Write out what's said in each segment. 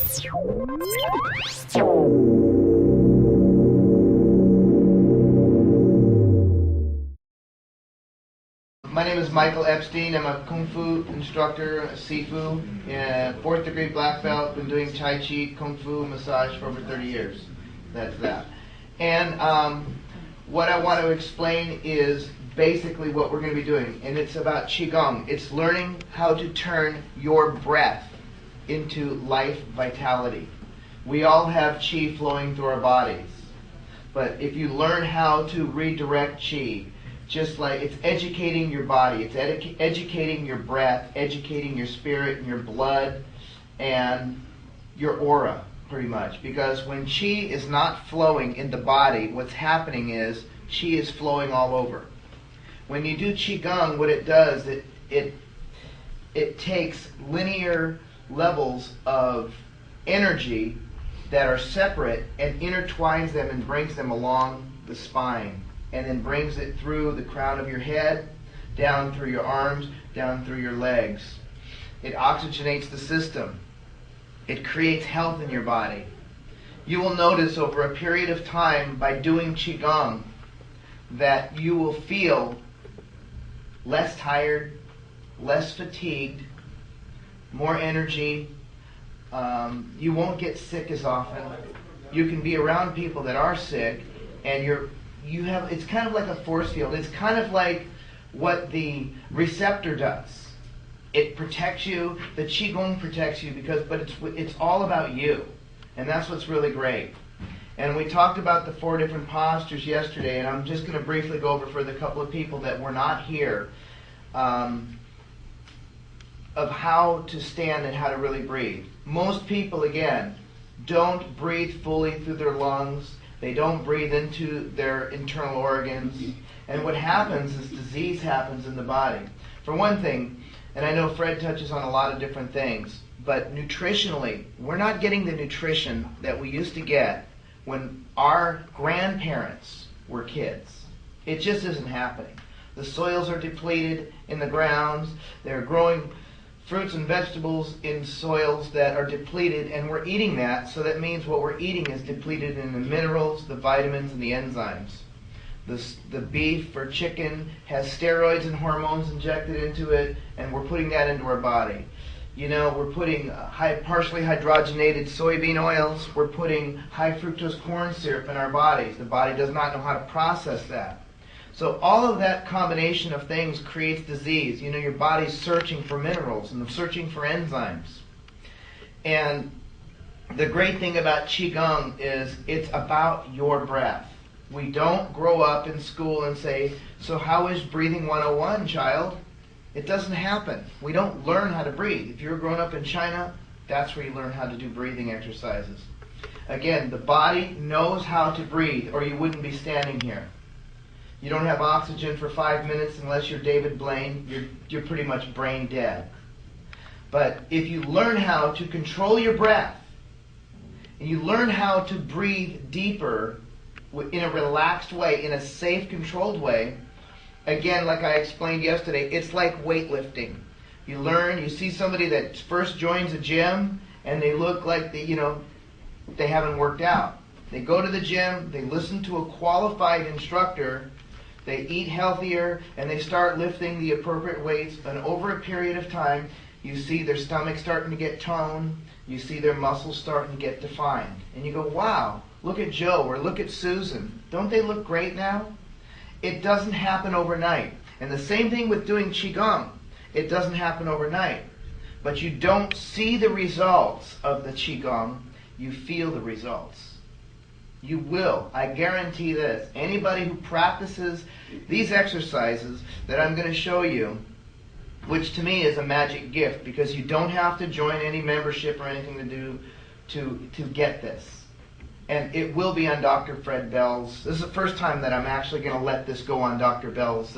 My name is Michael Epstein. I'm a Kung Fu instructor, a Sifu, 4th degree black belt. Been doing Tai Chi, Kung Fu, massage for over 30 years. That's that. And what I want to explain is basically what we're going to be doing. And it's about Qigong. It's learning how to turn your breath into life vitality. We all have Qi flowing through our bodies. But if you learn how to redirect Qi, just like it's educating your body, it's educating your breath, educating your spirit and your blood and your aura, pretty much. Because when Qi is not flowing in the body, what's happening is Qi is flowing all over. When you do Qigong, what it does, it takes linear levels of energy that are separate and intertwines them and brings them along the spine. And then brings it through the crown of your head, down through your arms, down through your legs. It oxygenates the system. It creates health in your body. You will notice over a period of time by doing Qigong that you will feel less tired, less fatigued, more energy. You won't get sick as often. You can be around people that are sick and it's kind of like a force field. It's kind of like what the receptor does. It protects you. The Qigong protects you but it's all about you. And that's what's really great. And we talked about the 4 different postures yesterday, and I'm just going to briefly go over for the couple of people that were not here of how to stand and how to really breathe. Most people, again, don't breathe fully through their lungs. They don't breathe into their internal organs. And what happens is disease happens in the body. For one thing, and I know Fred touches on a lot of different things, but nutritionally, we're not getting the nutrition that we used to get when our grandparents were kids. It just isn't happening. The soils are depleted in the grounds. They're growing fruits and vegetables in soils that are depleted, and we're eating that, so that means what we're eating is depleted in the minerals, the vitamins, and the enzymes. The beef or chicken has steroids and hormones injected into it, and we're putting that into our body. You know, we're putting partially hydrogenated soybean oils, we're putting high fructose corn syrup in our bodies. The body does not know how to process that. So all of that combination of things creates disease. You know, your body's searching for minerals and searching for enzymes. And the great thing about Qigong is it's about your breath. We don't grow up in school and say, so how is breathing 101, child? It doesn't happen. We don't learn how to breathe. If you're growing up in China, that's where you learn how to do breathing exercises. Again, the body knows how to breathe, or you wouldn't be standing here. You don't have oxygen for 5 minutes unless you're David Blaine. You're pretty much brain dead. But if you learn how to control your breath, and you learn how to breathe deeper in a relaxed way, in a safe, controlled way, again, like I explained yesterday, it's like weightlifting. You see somebody that first joins a gym, and they look like they haven't worked out. They go to the gym, they listen to a qualified instructor, they eat healthier, and they start lifting the appropriate weights, and over a period of time, you see their stomach starting to get toned, you see their muscles starting to get defined. And you go, wow, look at Joe or look at Susan. Don't they look great now? It doesn't happen overnight. And the same thing with doing Qigong. It doesn't happen overnight. But you don't see the results of the Qigong, you feel the results. You will. I guarantee this. Anybody who practices these exercises that I'm going to show you, which to me is a magic gift, because you don't have to join any membership or anything to do to get this. And it will be on Dr. Fred Bell's. This is the first time that I'm actually going to let this go on Dr. Bell's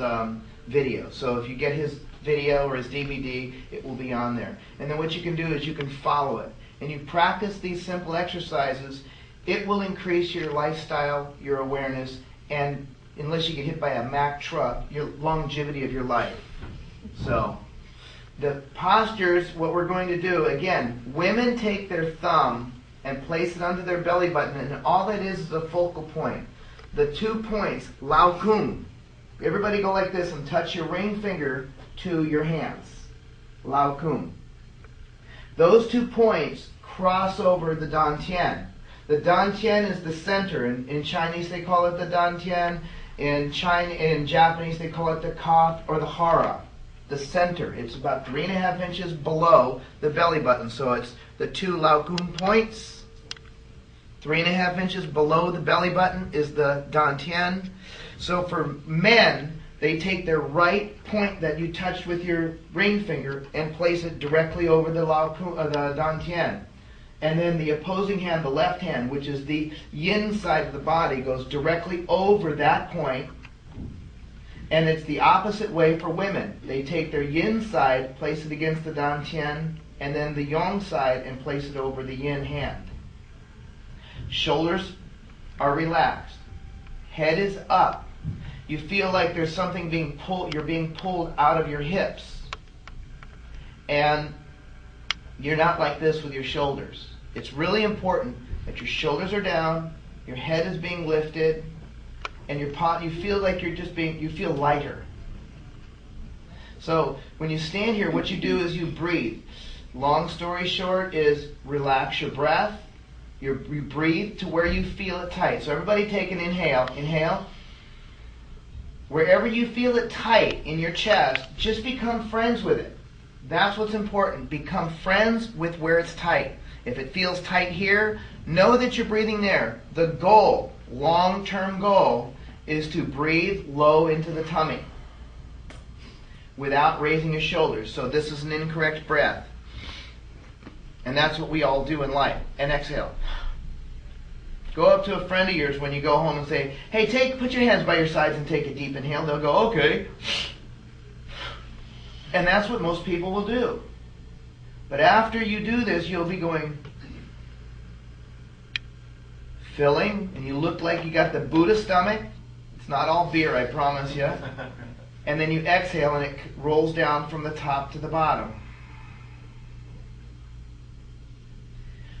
video. So if you get his video or his DVD, it will be on there. And then what you can do is you can follow it. And you practice these simple exercises, it will increase your lifestyle, your awareness, and unless you get hit by a Mack truck, your longevity of your life. So The postures, what we're going to do, again, women take their thumb and place it under their belly button, and all it is a focal point. The 2 points, lao kung. Everybody go like this and touch your ring finger to your hands. Lao kung. Those 2 points cross over the dantian. The dantian is the center. In Chinese they call it the dantian. In Japanese they call it the ka or the hara. The center. It's about 3.5 inches below the belly button. So it's the 2 lao kung points. 3.5 inches below the belly button is the dantian. So for men, they take their right point that you touched with your ring finger and place it directly over the the dantian. And then the opposing hand, the left hand, which is the yin side of the body, goes directly over that point. And it's the opposite way for women. They take their yin side, place it against the dantian, and then the yang side and place it over the yin hand. Shoulders are relaxed. Head is up. You feel like there's something being pulled, you're being pulled out of your hips. And you're not like this with your shoulders. It's really important that your shoulders are down, your head is being lifted, and you feel like you feel lighter. So when you stand here, what you do is you breathe. Long story short is relax your breath. You breathe to where you feel it tight. So everybody take an inhale. Inhale. Wherever you feel it tight in your chest, just become friends with it. That's what's important. Become friends with where it's tight. If it feels tight here, know that you're breathing there. The goal, long-term goal, is to breathe low into the tummy without raising your shoulders. So this is an incorrect breath. And that's what we all do in life. And exhale. Go up to a friend of yours when you go home and say, hey, put your hands by your sides and take a deep inhale. They'll go, okay. And that's what most people will do. But after you do this, you'll be going, filling, and you look like you got the Buddha stomach. It's not all beer, I promise you. And then you exhale, and it rolls down from the top to the bottom.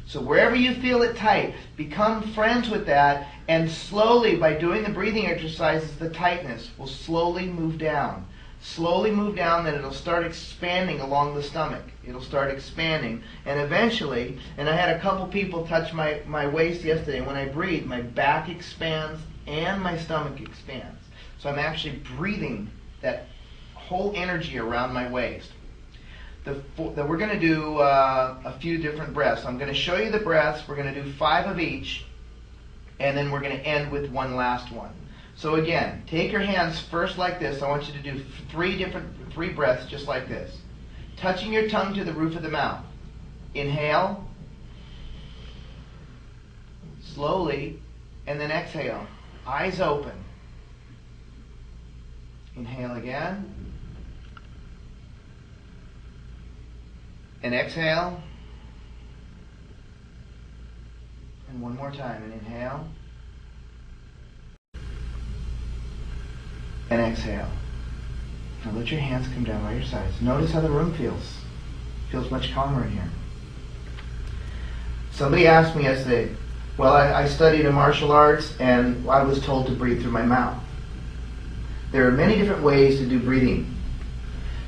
So wherever you feel it tight, become friends with that, and slowly, by doing the breathing exercises, the tightness will slowly move down. Slowly move down, then it'll start expanding along the stomach. It'll start expanding. And eventually, and I had a couple people touch my waist yesterday, when I breathe, my back expands and my stomach expands. So I'm actually breathing that whole energy around my waist. We're going to do a few different breaths. I'm going to show you the breaths. We're going to do 5 of each, and then we're going to end with one last one. So again, take your hands first like this. I want you to do 3 breaths just like this. Touching your tongue to the roof of the mouth. Inhale, slowly, and then exhale. Eyes open. Inhale again. And exhale. And one more time. And inhale. And exhale. Now let your hands come down by your sides. Notice how the room feels. It feels much calmer in here. Somebody asked me yesterday, well, I studied in martial arts and I was told to breathe through my mouth. There are many different ways to do breathing.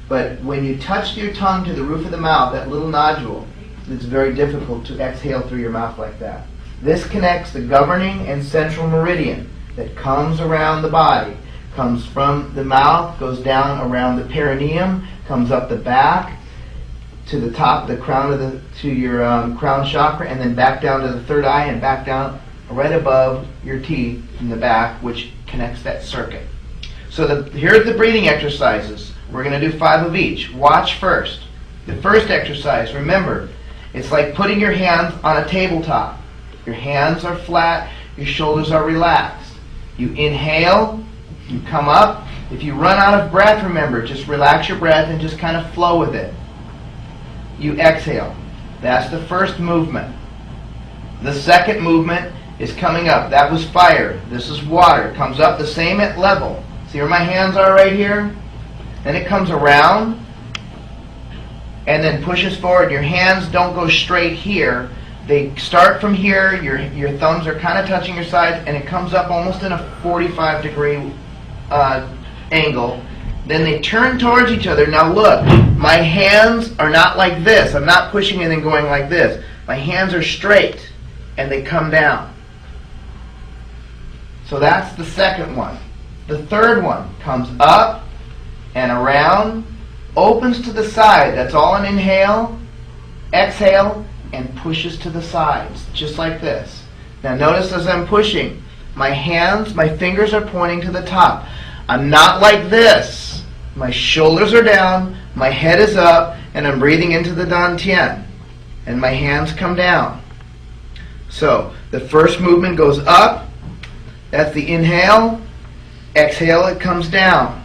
But when you touch your tongue to the roof of the mouth, that little nodule, it's very difficult to exhale through your mouth like that. This connects the governing and central meridian that comes around the body. Comes from the mouth, goes down around the perineum, comes up the back to the top of the crown to your crown chakra, and then back down to the third eye and back down right above your teeth in the back, which connects that circuit. So here are the breathing exercises. We're going to do 5 of each. Watch first. The first exercise, remember, it's like putting your hands on a tabletop. Your hands are flat, your shoulders are relaxed. You inhale, you come up. If you run out of breath, remember, just relax your breath and just kind of flow with it. You exhale. That's the first movement. The second movement is coming up. That was fire. This is water. It comes up the same at level. See where my hands are right here? Then it comes around, and then pushes forward. Your hands don't go straight here. They start from here, your thumbs are kind of touching your sides, and it comes up almost in a 45-degree angle. Then they turn towards each other. Now look, my hands are not like this. I'm not pushing and then going like this. My hands are straight, and they come down. So that's the second one. The third one comes up and around, opens to the side. That's all an inhale, exhale, and pushes to the sides, just like this. Now notice as I'm pushing, my hands, my fingers are pointing to the top. I'm not like this. My shoulders are down, my head is up, and I'm breathing into the dantian. And my hands come down. So the first movement goes up. That's the inhale. Exhale, it comes down.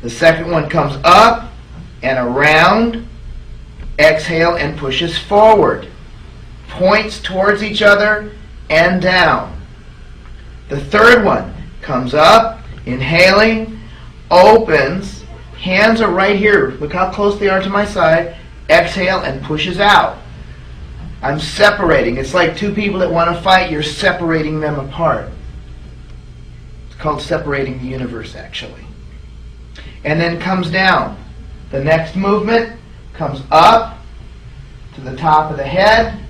The second one comes up and around. Exhale and pushes forward. Points towards each other and down. The third one comes up, inhaling, opens. Hands are right here. Look how close they are to my side. Exhale and pushes out. I'm separating. It's like two people that want to fight. You're separating them apart. It's called separating the universe, actually. And then comes down. The next movement comes up to the top of the head.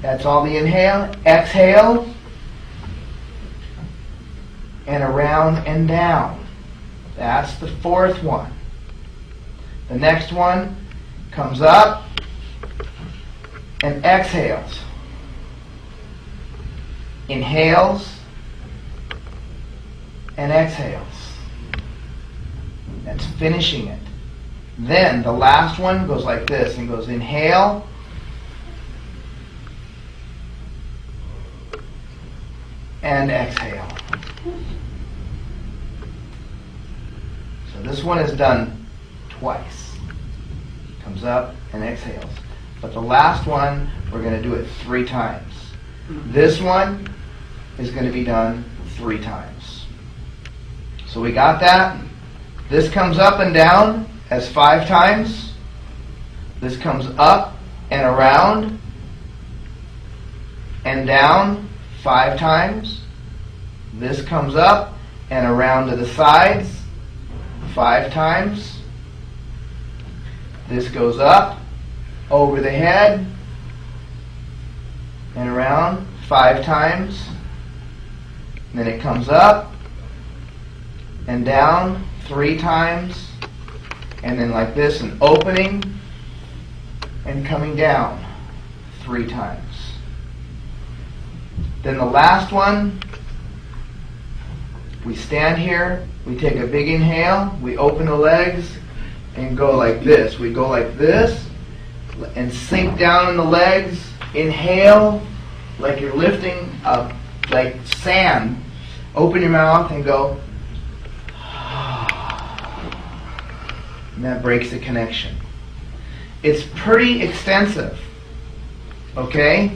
That's all the inhale. Exhale. And around and down. That's the fourth one. The next one comes up and exhales. Inhales and exhales. That's finishing it. Then the last one goes like this and goes inhale, and exhale. So this one is done twice. Comes up and exhales. But the last one, we're going to do it 3 times. This one is going to be done 3 times. So we got that. This comes up and down as 5 times. This comes up and around and down 5 times. This comes up and around to the sides 5 times. This goes up over the head and around 5 times. Then it comes up and down 3 times. And then like this, an opening and coming down 3 times. Then the last one, we stand here, we take a big inhale, we open the legs and go like this. We go like this and sink down in the legs. Inhale like you're lifting up like sand. Open your mouth and go. And that breaks the connection. It's pretty extensive. Okay?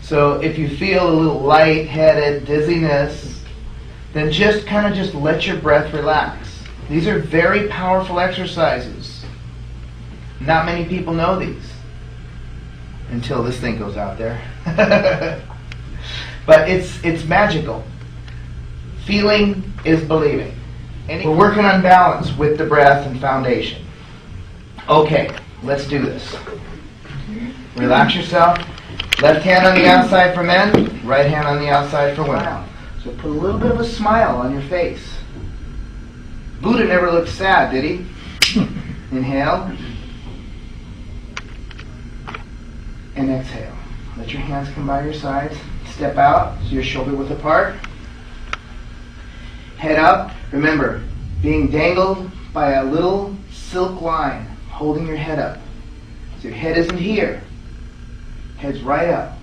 So if you feel a little lightheaded, dizziness, then just kind of just let your breath relax. These are very powerful exercises. Not many people know these. Until this thing goes out there. But it's magical. Feeling is believing. We're working on balance with the breath and foundation. Okay, let's do this. Relax yourself. Left hand on the outside for men, right hand on the outside for women. So put a little bit of a smile on your face. Buddha never looked sad, did he? Inhale. And exhale. Let your hands come by your sides. Step out so you're shoulder width apart. Head up. Remember, being dangled by a little silk line, holding your head up. So your head isn't here. Head's right up.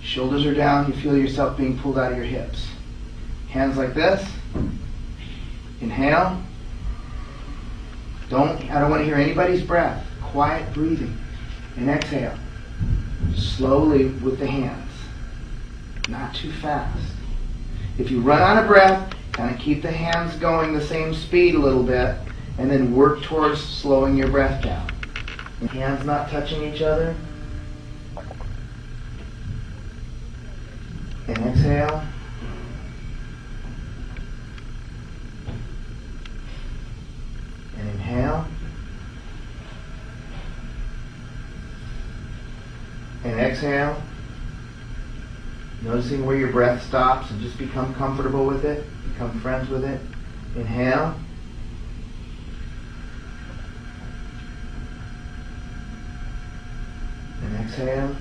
Shoulders are down. You feel yourself being pulled out of your hips. Hands like this. Inhale. I don't want to hear anybody's breath. Quiet breathing. And exhale. Slowly with the hands. Not too fast. If you run out of breath, kind of keep the hands going the same speed a little bit, And then work towards slowing your breath down. Hands not touching each other. And exhale. And inhale. And exhale. Noticing where your breath stops and just become comfortable with it. Become friends with it. Inhale. And exhale.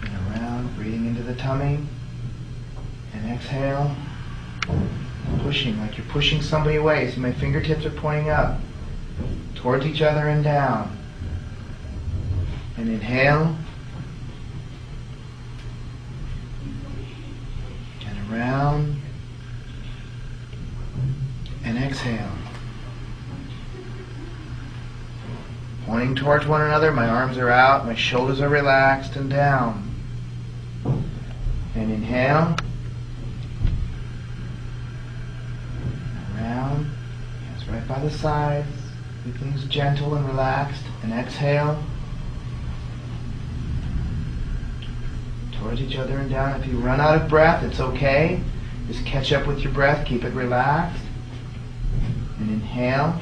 And around, breathing into the tummy. And exhale. Pushing, like you're pushing somebody away. See, my fingertips are pointing up towards each other and down. And inhale. And around. And exhale. Pointing towards one another, my arms are out, my shoulders are relaxed and down. And inhale. Around. Hands right by the sides. Keep things gentle and relaxed. And exhale. Towards each other and down. If you run out of breath, it's okay. Just catch up with your breath. Keep it relaxed. And inhale.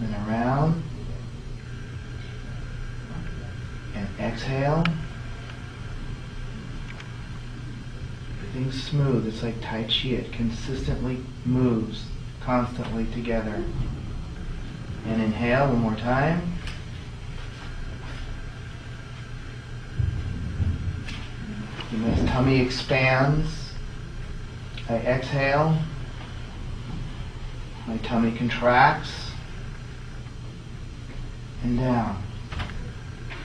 And around. And exhale. Everything's smooth. It's like Tai Chi. It consistently moves constantly together. And inhale one more time. As tummy expands, I exhale. My tummy contracts. And down.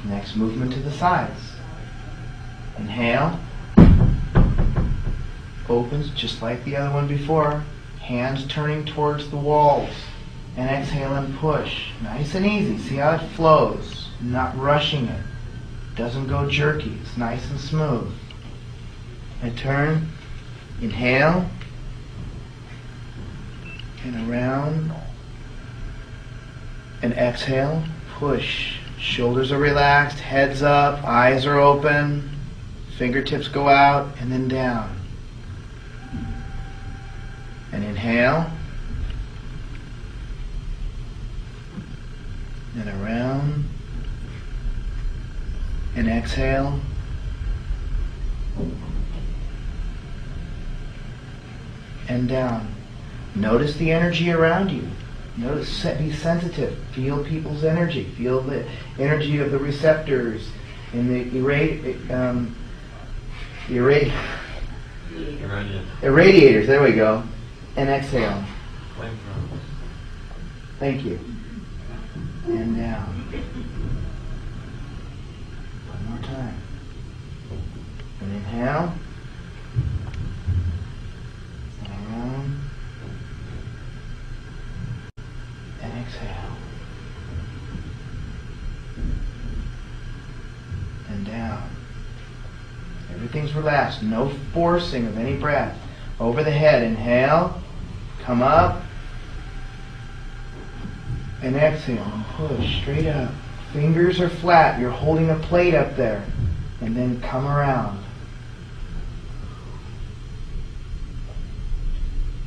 Next movement to the sides. Inhale. Opens just like the other one before. Hands turning towards the walls. And exhale and push. Nice and easy. See how it flows. Not rushing it. Doesn't go jerky. It's nice and smooth. I turn. Inhale. And around. And exhale. Push. Shoulders are relaxed, heads up, eyes are open, fingertips go out, and then down. And inhale. And around. And exhale. And down. Notice the energy around you. Notice, be sensitive. Feel people's energy. Feel the energy of the receptors and the irradiators. There we go. And exhale. Thank you. And down. One more time. And inhale. And around. And exhale. And down. Everything's relaxed. No forcing of any breath. Over the head. Inhale. Come up. And exhale. And push straight up. Fingers are flat. You're holding a plate up there. And then come around.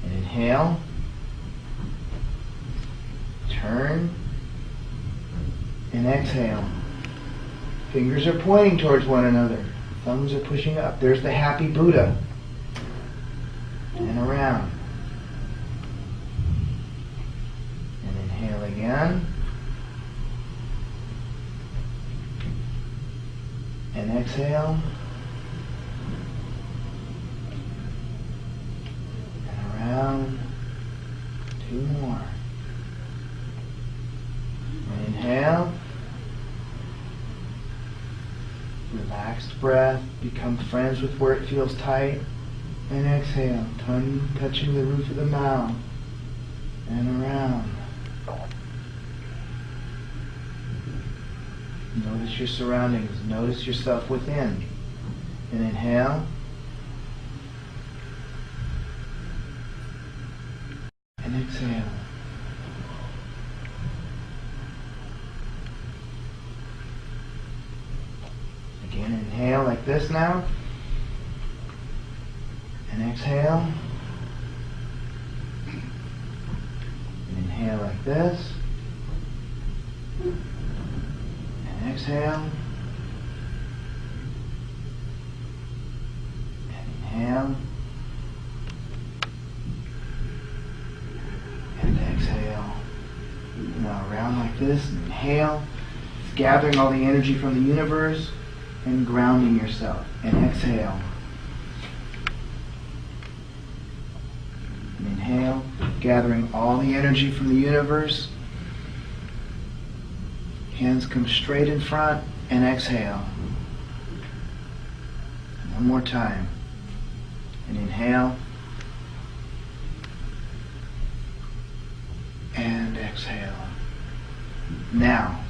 And inhale. Turn. And exhale. Fingers are pointing towards one another. Thumbs are pushing up. There's the happy Buddha. And around. And inhale again. And exhale. And around. Two more. And inhale. Relaxed breath. Become friends with where it feels tight. And exhale. Tongue touching the roof of the mouth. And around. Notice your surroundings. Notice yourself within. And inhale. Inhale like this now. And exhale. And inhale like this. And exhale. And inhale. And exhale. Now around like this. And inhale. It's gathering all the energy from the universe and grounding yourself. And exhale. And inhale, gathering all the energy from the universe. Hands come straight in front and exhale. One more time. And inhale. And exhale. Now,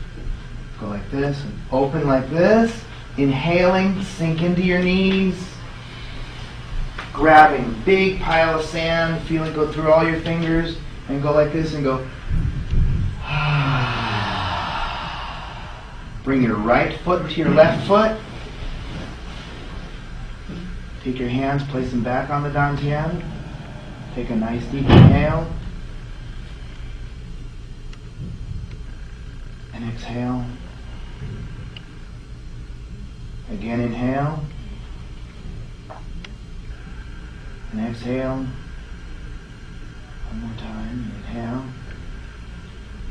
go like this and open like this. Inhaling, sink into your knees. Grabbing big pile of sand, feel it go through all your fingers, and go like this and go. Bring your right foot to your left foot. Take your hands, place them back on the dantian. Take a nice deep inhale. And exhale. Again, inhale. And exhale. One more time. Inhale.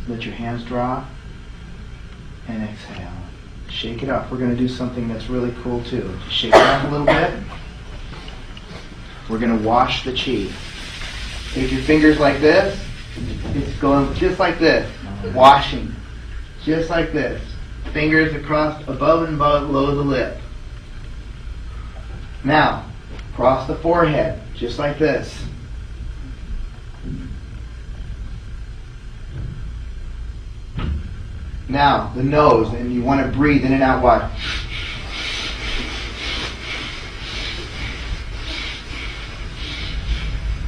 Let your hands drop. And exhale. Shake it off. We're going to do something that's really cool too. Just shake it off a little bit. We're going to wash the chi. Take your fingers like this. It's going just like this. Washing. Just like this. Fingers across above and below the lip. Now, across the forehead, just like this. Now, the nose, and you want to breathe in and out wide.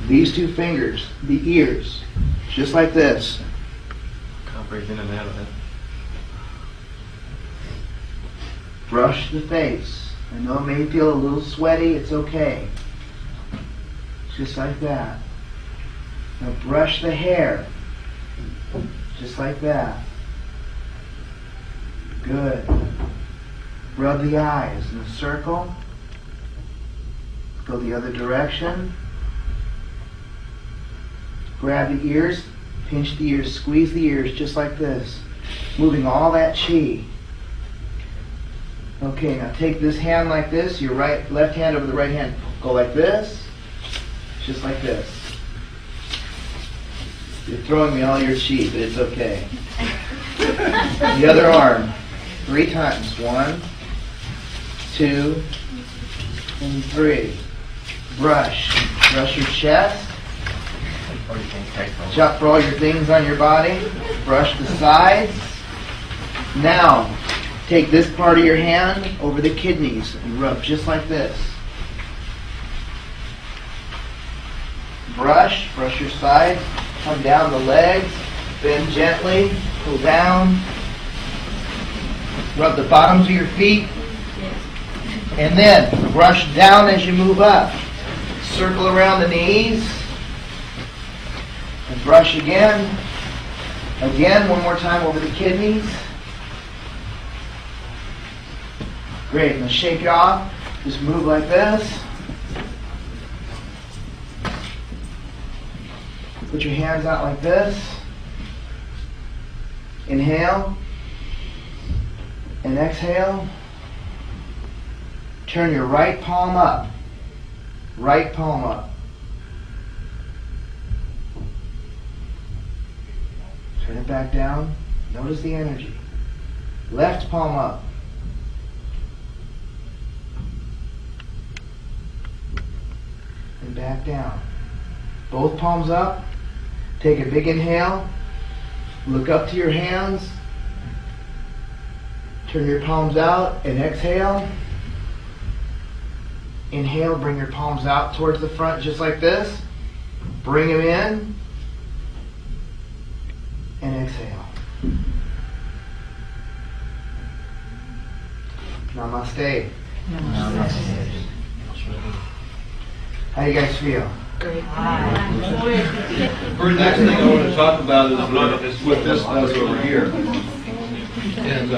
These two fingers, the ears, just like this. Can't breathe in and out of it. Brush the face. I know it may feel a little sweaty, it's okay. Just like that. Now brush the hair. Just like that. Good. Rub the eyes in a circle. Go the other direction. Grab the ears, pinch the ears, squeeze the ears just like this. Moving all that chi. Okay, now take this hand like this, your left hand over the right hand. Go like this, just like this. You're throwing me all your chi, but it's okay. The other arm, 3 times. 1, 2, and 3. Brush. Brush your chest. Shop for all your things on your body. Brush the sides. Now, take this part of your hand over the kidneys and rub just like this. Brush your sides. Come down the legs. Bend gently. Pull down. Rub the bottoms of your feet. And then brush down as you move up. Circle around the knees. And brush again. Again, one more time over the kidneys. Great. Now shake it off. Just move like this. Put your hands out like this. Inhale. And exhale. Turn your right palm up. Right palm up. Turn it back down. Notice the energy. Left palm up. And back down. Both palms up. Take a big inhale. Look up to your hands. Turn your palms out and exhale. Inhale, bring your palms out towards the front just like this. Bring them in. And exhale. Namaste. How you guys feel? First next thing I want to talk about is what this does over here. And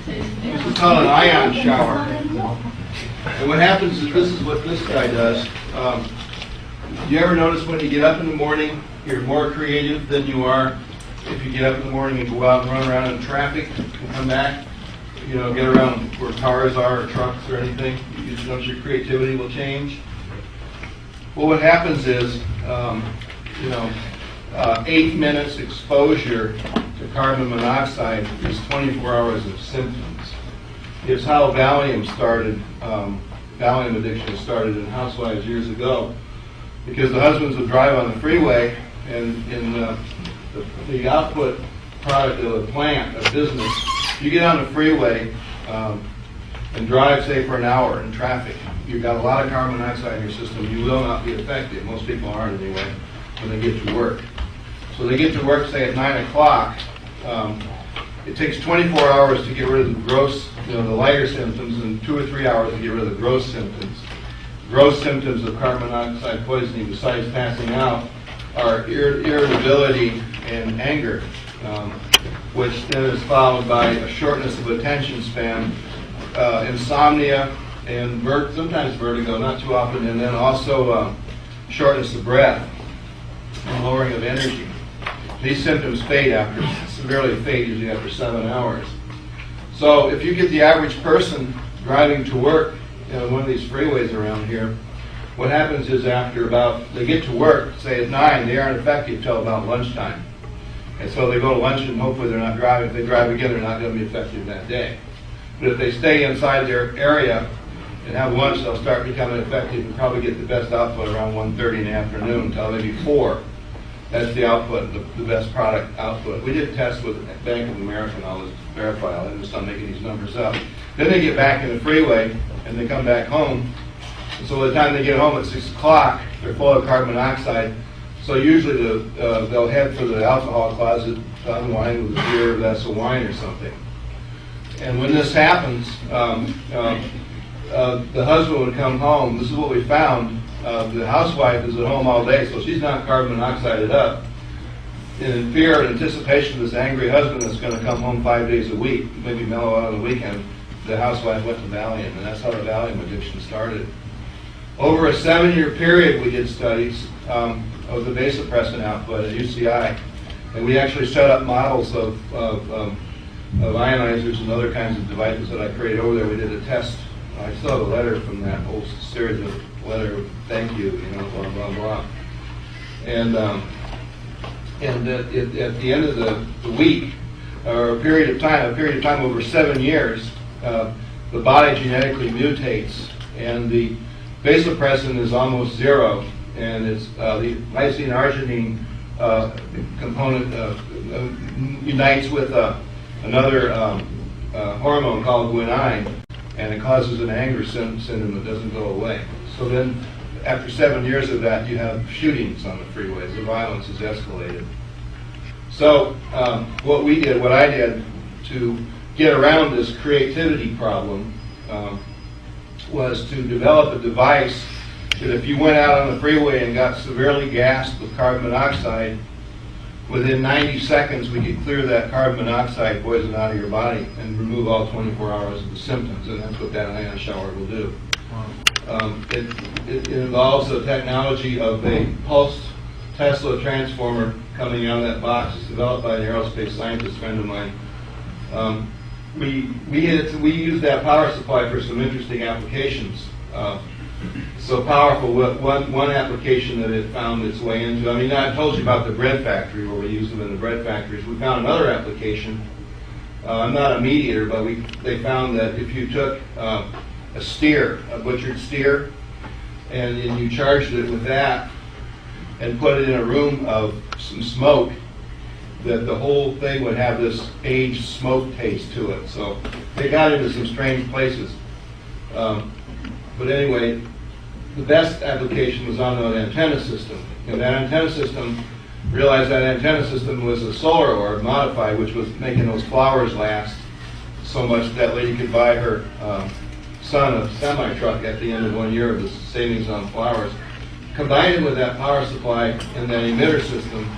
this is called an ion shower. And what happens is this is what this guy does. You ever notice when you get up in the morning, you're more creative than you are if you get up in the morning and go out and run around in traffic and come back? You know, get around where cars are or trucks or anything. You just notice your creativity will change. Well, what happens is, 8 minutes exposure to carbon monoxide is 24 hours of symptoms. It's how Valium started. Valium addiction started in housewives years ago, because the husbands would drive on the freeway, and in the output product of a plant, a business, you get on the freeway and drive, say, for an hour in traffic. You've got a lot of carbon monoxide in your system. You will not be effective. Most people aren't anyway when they get to work. So they get to work, say, at 9 o'clock. It takes 24 hours to get rid of the gross, the lighter symptoms, and 2 or 3 hours to get rid of the gross symptoms. Gross symptoms of carbon monoxide poisoning, besides passing out, are irritability and anger, which then is followed by a shortness of attention span, insomnia, and sometimes vertigo, not too often, and then also shortness of breath and lowering of energy. These symptoms severely fade usually after 7 hours. So if you get the average person driving to work on one of these freeways around here, what happens is they get to work, say at 9, they aren't effective till about lunchtime. And so they go to lunch and hopefully they're not driving. If they drive again, they're not going to be effective that day. But if they stay inside their area and have lunch, they'll start becoming effective and probably get the best output around 1:30 in the afternoon until maybe 4. That's the output, the best product output. We did tests with Bank of America and all this to verify. I'm just not making these numbers up. Then they get back in the freeway and they come back home. And so by the time they get home at 6 o'clock, they're full of carbon monoxide. So usually they'll head for the alcohol closet to unwind with a beer, a glass of wine or something. And when this happens, the husband would come home. This is what we found. The housewife is at home all day, so she's not carbon monoxided up. In fear and anticipation of this angry husband that's going to come home 5 days a week, maybe mellow out on the weekend, the housewife went to Valium, and that's how the Valium addiction started. Over a 7-year period, we did studies of the vasopressin output at UCI, and we actually set up models of ionizers and other kinds of devices that I created over there. We did a test. I still have a letter from that whole series of letter of thank you, blah, blah, blah. And at the end of the week, or a period of time over 7 years, the body genetically mutates, and the vasopressin is almost zero, and it's the lysine-arginine component unites with another hormone called guanine, and it causes an anger syndrome that doesn't go away. So then, after 7 years of that, you have shootings on the freeways. The violence is escalated. So what I did to get around this creativity problem was to develop a device that if you went out on the freeway and got severely gassed with carbon monoxide, within 90 seconds we could clear that carbon monoxide poison out of your body and remove all 24 hours of the symptoms, and that's what that ion shower will do. It involves the technology of a pulsed Tesla transformer coming out of that box. It's developed by an aerospace scientist friend of mine. We use that power supply for some interesting applications. So powerful, one application that it found its way into, I told you about the bread factory where we use them in the bread factories. We found another application. I'm not a mediator, but they found that if you took a butchered steer, and you charged it with that and put it in a room of some smoke, that the whole thing would have this aged smoke taste to it. So they got into some strange places. But anyway, the best application was on an antenna system. And that antenna system, realized that antenna system was a solar orb modified, which was making those flowers last so much that lady could buy her son a semi-truck at the end of 1 year of his savings on flowers. Combine it with that power supply and that emitter system,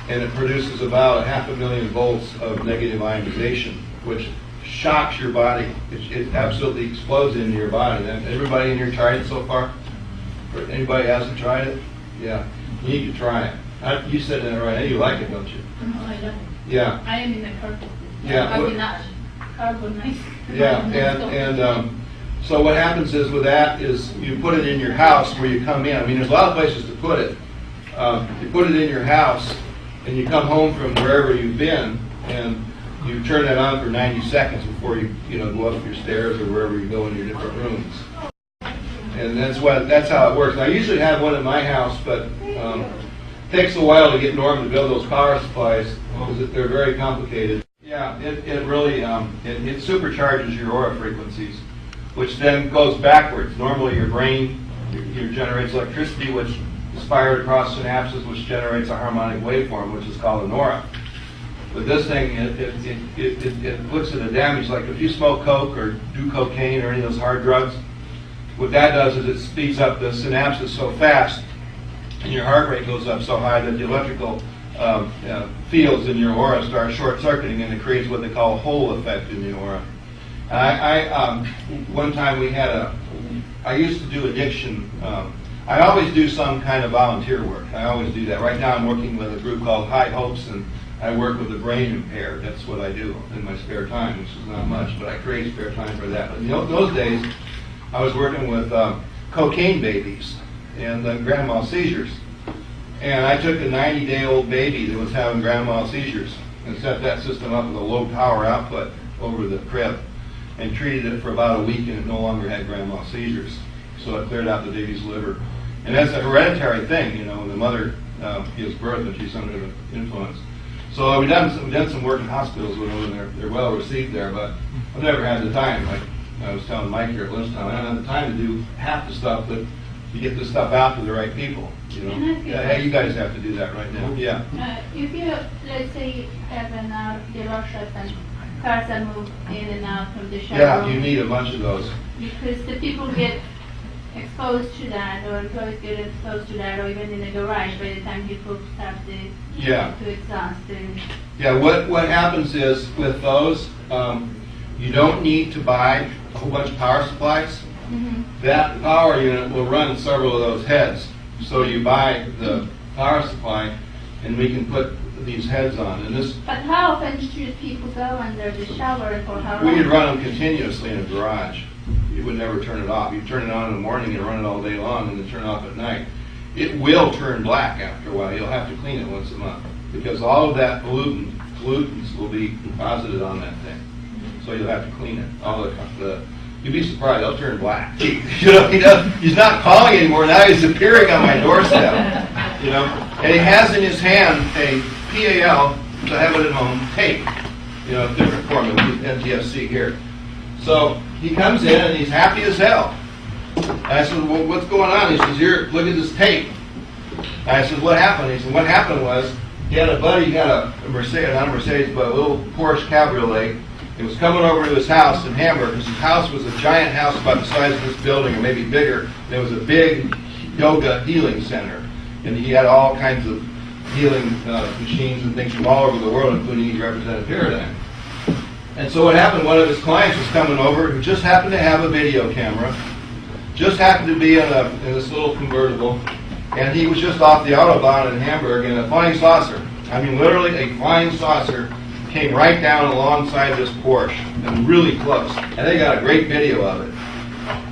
and it produces about 500,000 volts of negative ionization, which shocks your body. It absolutely explodes into your body. And everybody in here tried it so far? Or anybody hasn't tried it? Yeah, you need to try it. You said that right. You like it, don't you? No, I don't. Yeah. I am in the carbon. Yeah. Carbonized. Yeah, and so what happens is with that is you put it in your house where you come in. I mean, there's a lot of places to put it. You put it in your house, and you come home from wherever you've been, and you turn it on for 90 seconds before you go up your stairs or wherever you go in your different rooms. And that's how it works. I usually have one in my house, but it takes a while to get Norm to build those power supplies because they're very complicated. Yeah, it really it supercharges your aura frequencies, which then goes backwards. Normally your brain generates electricity, which is fired across synapses, which generates a harmonic waveform, which is called an aura. With this thing, it looks at the damage. Like if you smoke coke or do cocaine or any of those hard drugs, what that does is it speeds up the synapses so fast, and your heart rate goes up so high that the electrical fields in your aura start short-circuiting, and it creates what they call a hole effect in the aura. One time I used to do addiction. I always do some kind of volunteer work. I always do that. Right now I'm working with a group called High Hopes, and I work with the brain impaired. That's what I do in my spare time, which is not much, but I create spare time for that. But those days, I was working with cocaine babies and grand mal seizures. And I took a 90-day-old baby that was having grand mal seizures and set that system up with a low power output over the crib and treated it for about a week, and it no longer had grand mal seizures. So it cleared out the baby's liver. And that's a hereditary thing, when the mother gives birth and she's under the influence. So we've done some work in hospitals with them, and they're well received there, but I've never had the time. Like I was telling Mike here at lunchtime, I don't have the time to do half the stuff, but to get this stuff out to the right people. Yeah, you guys have to do that right now. Yeah. If you, let's say, have an garage and cars are moved in and out from the showroom. Yeah, you need a bunch of those. Because the people get exposed to that, or employees get exposed to that, or even in the garage by the time people start to exhaust. Yeah, what happens is with those, you don't need to buy a whole bunch of power supplies. Mm-hmm. That power unit will run several of those heads. So you buy the power supply, and we can put these heads on. But how often should people go under the shower, and for how long? We could run them continuously in a garage. You would never turn it off. You turn it on in the morning and run it all day long, and then turn it off at night. It will turn black after a while. You'll have to clean it once a month because all of that pollutants will be deposited on that thing. So you'll have to clean it. You'd be surprised, they'll turn black. He's not calling anymore, now he's appearing on my doorstep. And he has in his hand a PAL, which I have it at home, tape. Different form of NTFC here. So he comes in and he's happy as hell. I said, well, what's going on? He says, here, look at this tape. I said, what happened? He said, what happened was, he had a buddy, he got a Mercedes, not a Mercedes, but a little Porsche Cabriolet. It was coming over to his house in Hamburg. His house was a giant house about the size of this building, or maybe bigger. There was a big yoga healing center. And he had all kinds of healing machines and things from all over the world, including he represented Pyradyne. And so what happened, one of his clients was coming over who just happened to have a video camera, just happened to be in this little convertible, and he was just off the Autobahn in Hamburg, and a flying saucer, I mean literally a flying saucer, came right down alongside this Porsche, and really close. And they got a great video of it.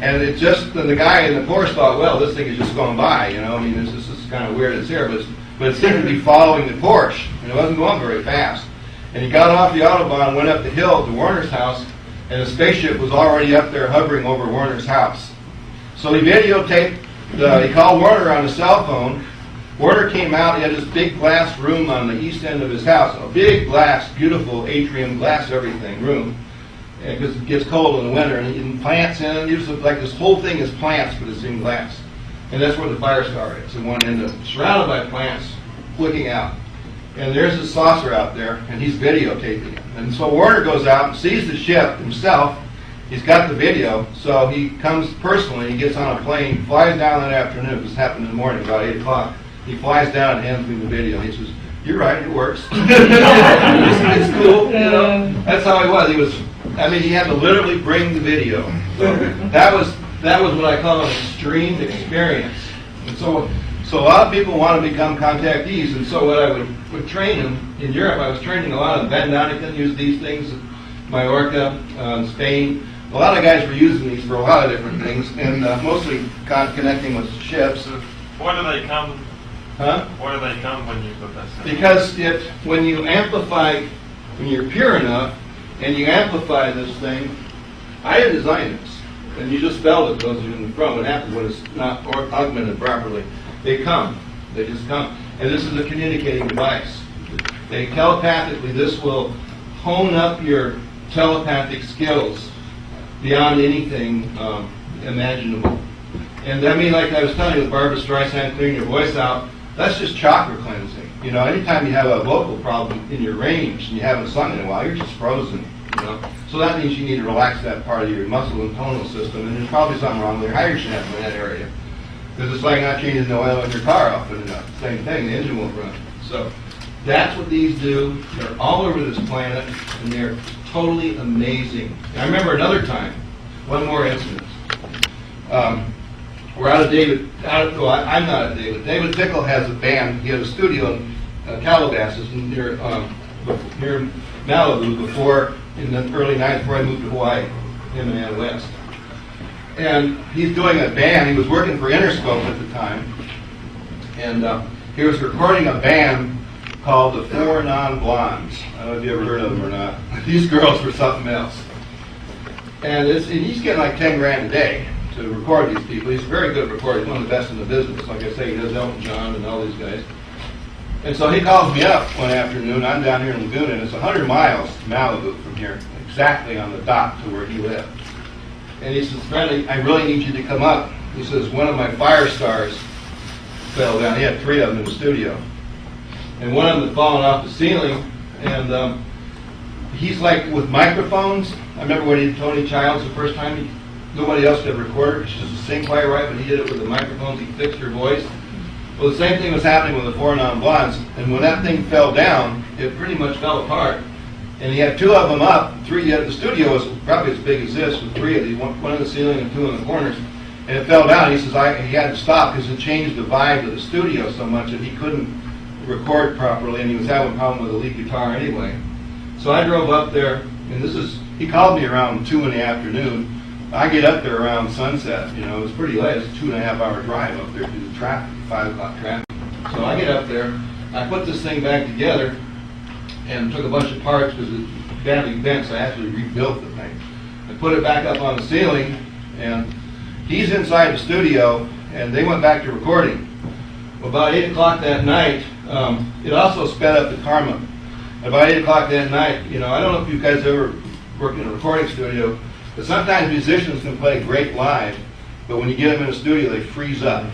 And the guy in the Porsche thought, well, this thing is just going by, this is kind of weird it's here, but it seemed to be following the Porsche, and it wasn't going very fast. And he got off the Autobahn, went up the hill to Warner's house, and the spaceship was already up there hovering over Warner's house. So he videotaped, he called Warner on his cell phone. Warner came out, he had this big glass room on the east end of his house, a big glass, beautiful atrium, glass everything room, because it gets cold in the winter, and plants in it, it looks like this whole thing is plants, but it's in glass. And that's where the fire star is, in one end of it, surrounded by plants, looking out. And there's a saucer out there, and he's videotaping it. And so Warner goes out and sees the ship himself, he's got the video, so he comes personally, he gets on a plane, flies down that afternoon, this happened in the morning, about 8 o'clock. He flies down and hands me the video. He says, "You're right, it works." It's cool, you know. That's how he was. He had to literally bring the video. So that was what I call an extreme experience. And so a lot of people want to become contactees, and so what I would train them in Europe, I was training a lot of Radionic use these things, Mallorca, Spain. A lot of guys were using these for a lot of different things, and mostly connecting with ships. Why do they come? Huh? Why do they come when you put that stuff? Because when you amplify, when you're pure enough, and you amplify this thing, I didn't design this, and you just felt it, those of you in the front. What happens when it's not augmented properly? They come. They just come. And this is a communicating device. They telepathically, this will hone up your telepathic skills beyond anything imaginable. And like I was telling you with Barbara Streisand, clearing your voice out, that's just chakra cleansing. You know, anytime you have a vocal problem in your range and you haven't sung in a while, you're just frozen. You know, so that means you need to relax that part of your muscle and tonal system, and there's probably something wrong with your hydrogen in that area. Because it's like not changing the oil in your car often enough. Same thing, the engine won't run. So that's what these do. They're all over this planet, and they're totally amazing. I remember another time, one more incident. We're out of I'm not at David. David Tickle has a band. He had a studio in Calabasas near Malibu in the early 90s, before I moved to Hawaii, him and Ann West. And he's doing a band. He was working for Interscope at the time. And he was recording a band called the Four Non-Blondes. I don't know if you ever heard of them or not. These girls were something else. And he's getting like 10 grand a day to record these people. He's a very good recorder. He's one of the best in the business. Like I say, he does Elton John and all these guys. And so he calls me up one afternoon. I'm down here in Laguna, and it's 100 miles to Malibu from here, exactly on the dock to where he lived. And he says, "Friendly, I really need you to come up." He says, "One of my fire stars fell down." He had 3 of them in the studio. And one of them had fallen off the ceiling. And he's like with microphones. I remember when he did Tony Childs the first time. Nobody else could record it. She just sing quite right, but he did it with the microphones. He fixed her voice. Well, the same thing was happening with the Four Non-Blondes. And when that thing fell down, it pretty much fell apart. And he had 2 of them up. 3, the studio was probably as big as this, with 3 of these, one in the ceiling and 2 in the corners. And it fell down. He says he had to stop because it changed the vibe of the studio so much that he couldn't record properly, and he was having a problem with the lead guitar anyway. So I drove up there, and he called me around 2 in the afternoon. I get up there around sunset. You know, it was pretty late. It's a 2.5-hour drive up there through the traffic, 5 o'clock traffic. So I get up there, I put this thing back together, and took a bunch of parts because it's badly bent, so I actually rebuilt the thing. I put it back up on the ceiling, and he's inside the studio, and they went back to recording. Well, about 8 o'clock that night, it also sped up the karma. About 8 o'clock that night, you know, I don't know if you guys ever worked in a recording studio, but sometimes musicians can play great live, but when you get them in a studio, they freeze up.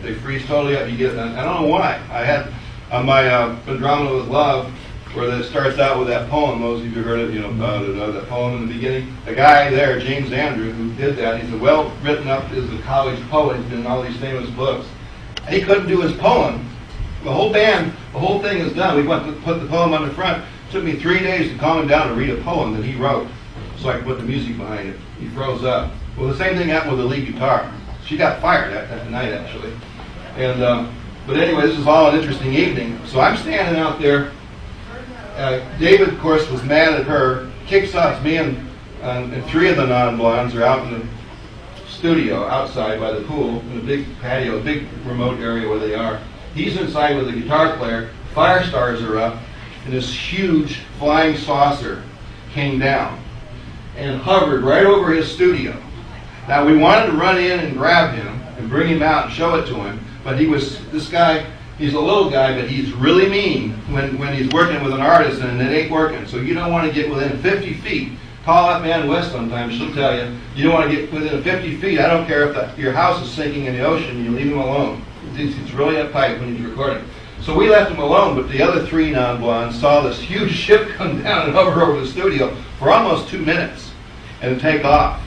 They freeze totally up. I don't know why. I had on my Andromeda with Love, where it starts out with that poem. Those of you heard it, you know, that poem in the beginning. The guy there, James Andrew, who did that, he's a well written up as a college poet. He's been in all these famous books. And he couldn't do his poem. The whole band, the whole thing is done. We went to put the poem on the front. It took me 3 days to calm him down to read a poem that he wrote, so I could put the music behind it. He froze up. Well, the same thing happened with the lead guitar. She got fired that night, actually. And but anyway, this was all an interesting evening. So I'm standing out there. David, of course, was mad at her. Kicks off me and 3 of the Non-Blondes are out in the studio outside by the pool in a big patio, a big remote area where they are. He's inside with a guitar player. Fire stars are up, and this huge flying saucer came down and hovered right over his studio. Now we wanted to run in and grab him and bring him out and show it to him, but this guy, he's a little guy, but he's really mean when he's working with an artist and it ain't working. So you don't want to get within 50 feet. Call up Ann West sometimes, she'll tell you, you don't want to get within 50 feet. I don't care if your house is sinking in the ocean, you leave him alone. He's really uptight when he's recording. So we left him alone, but the other 3 Non-Blondes saw this huge ship come down and hover over the studio for almost 2 minutes. and take off.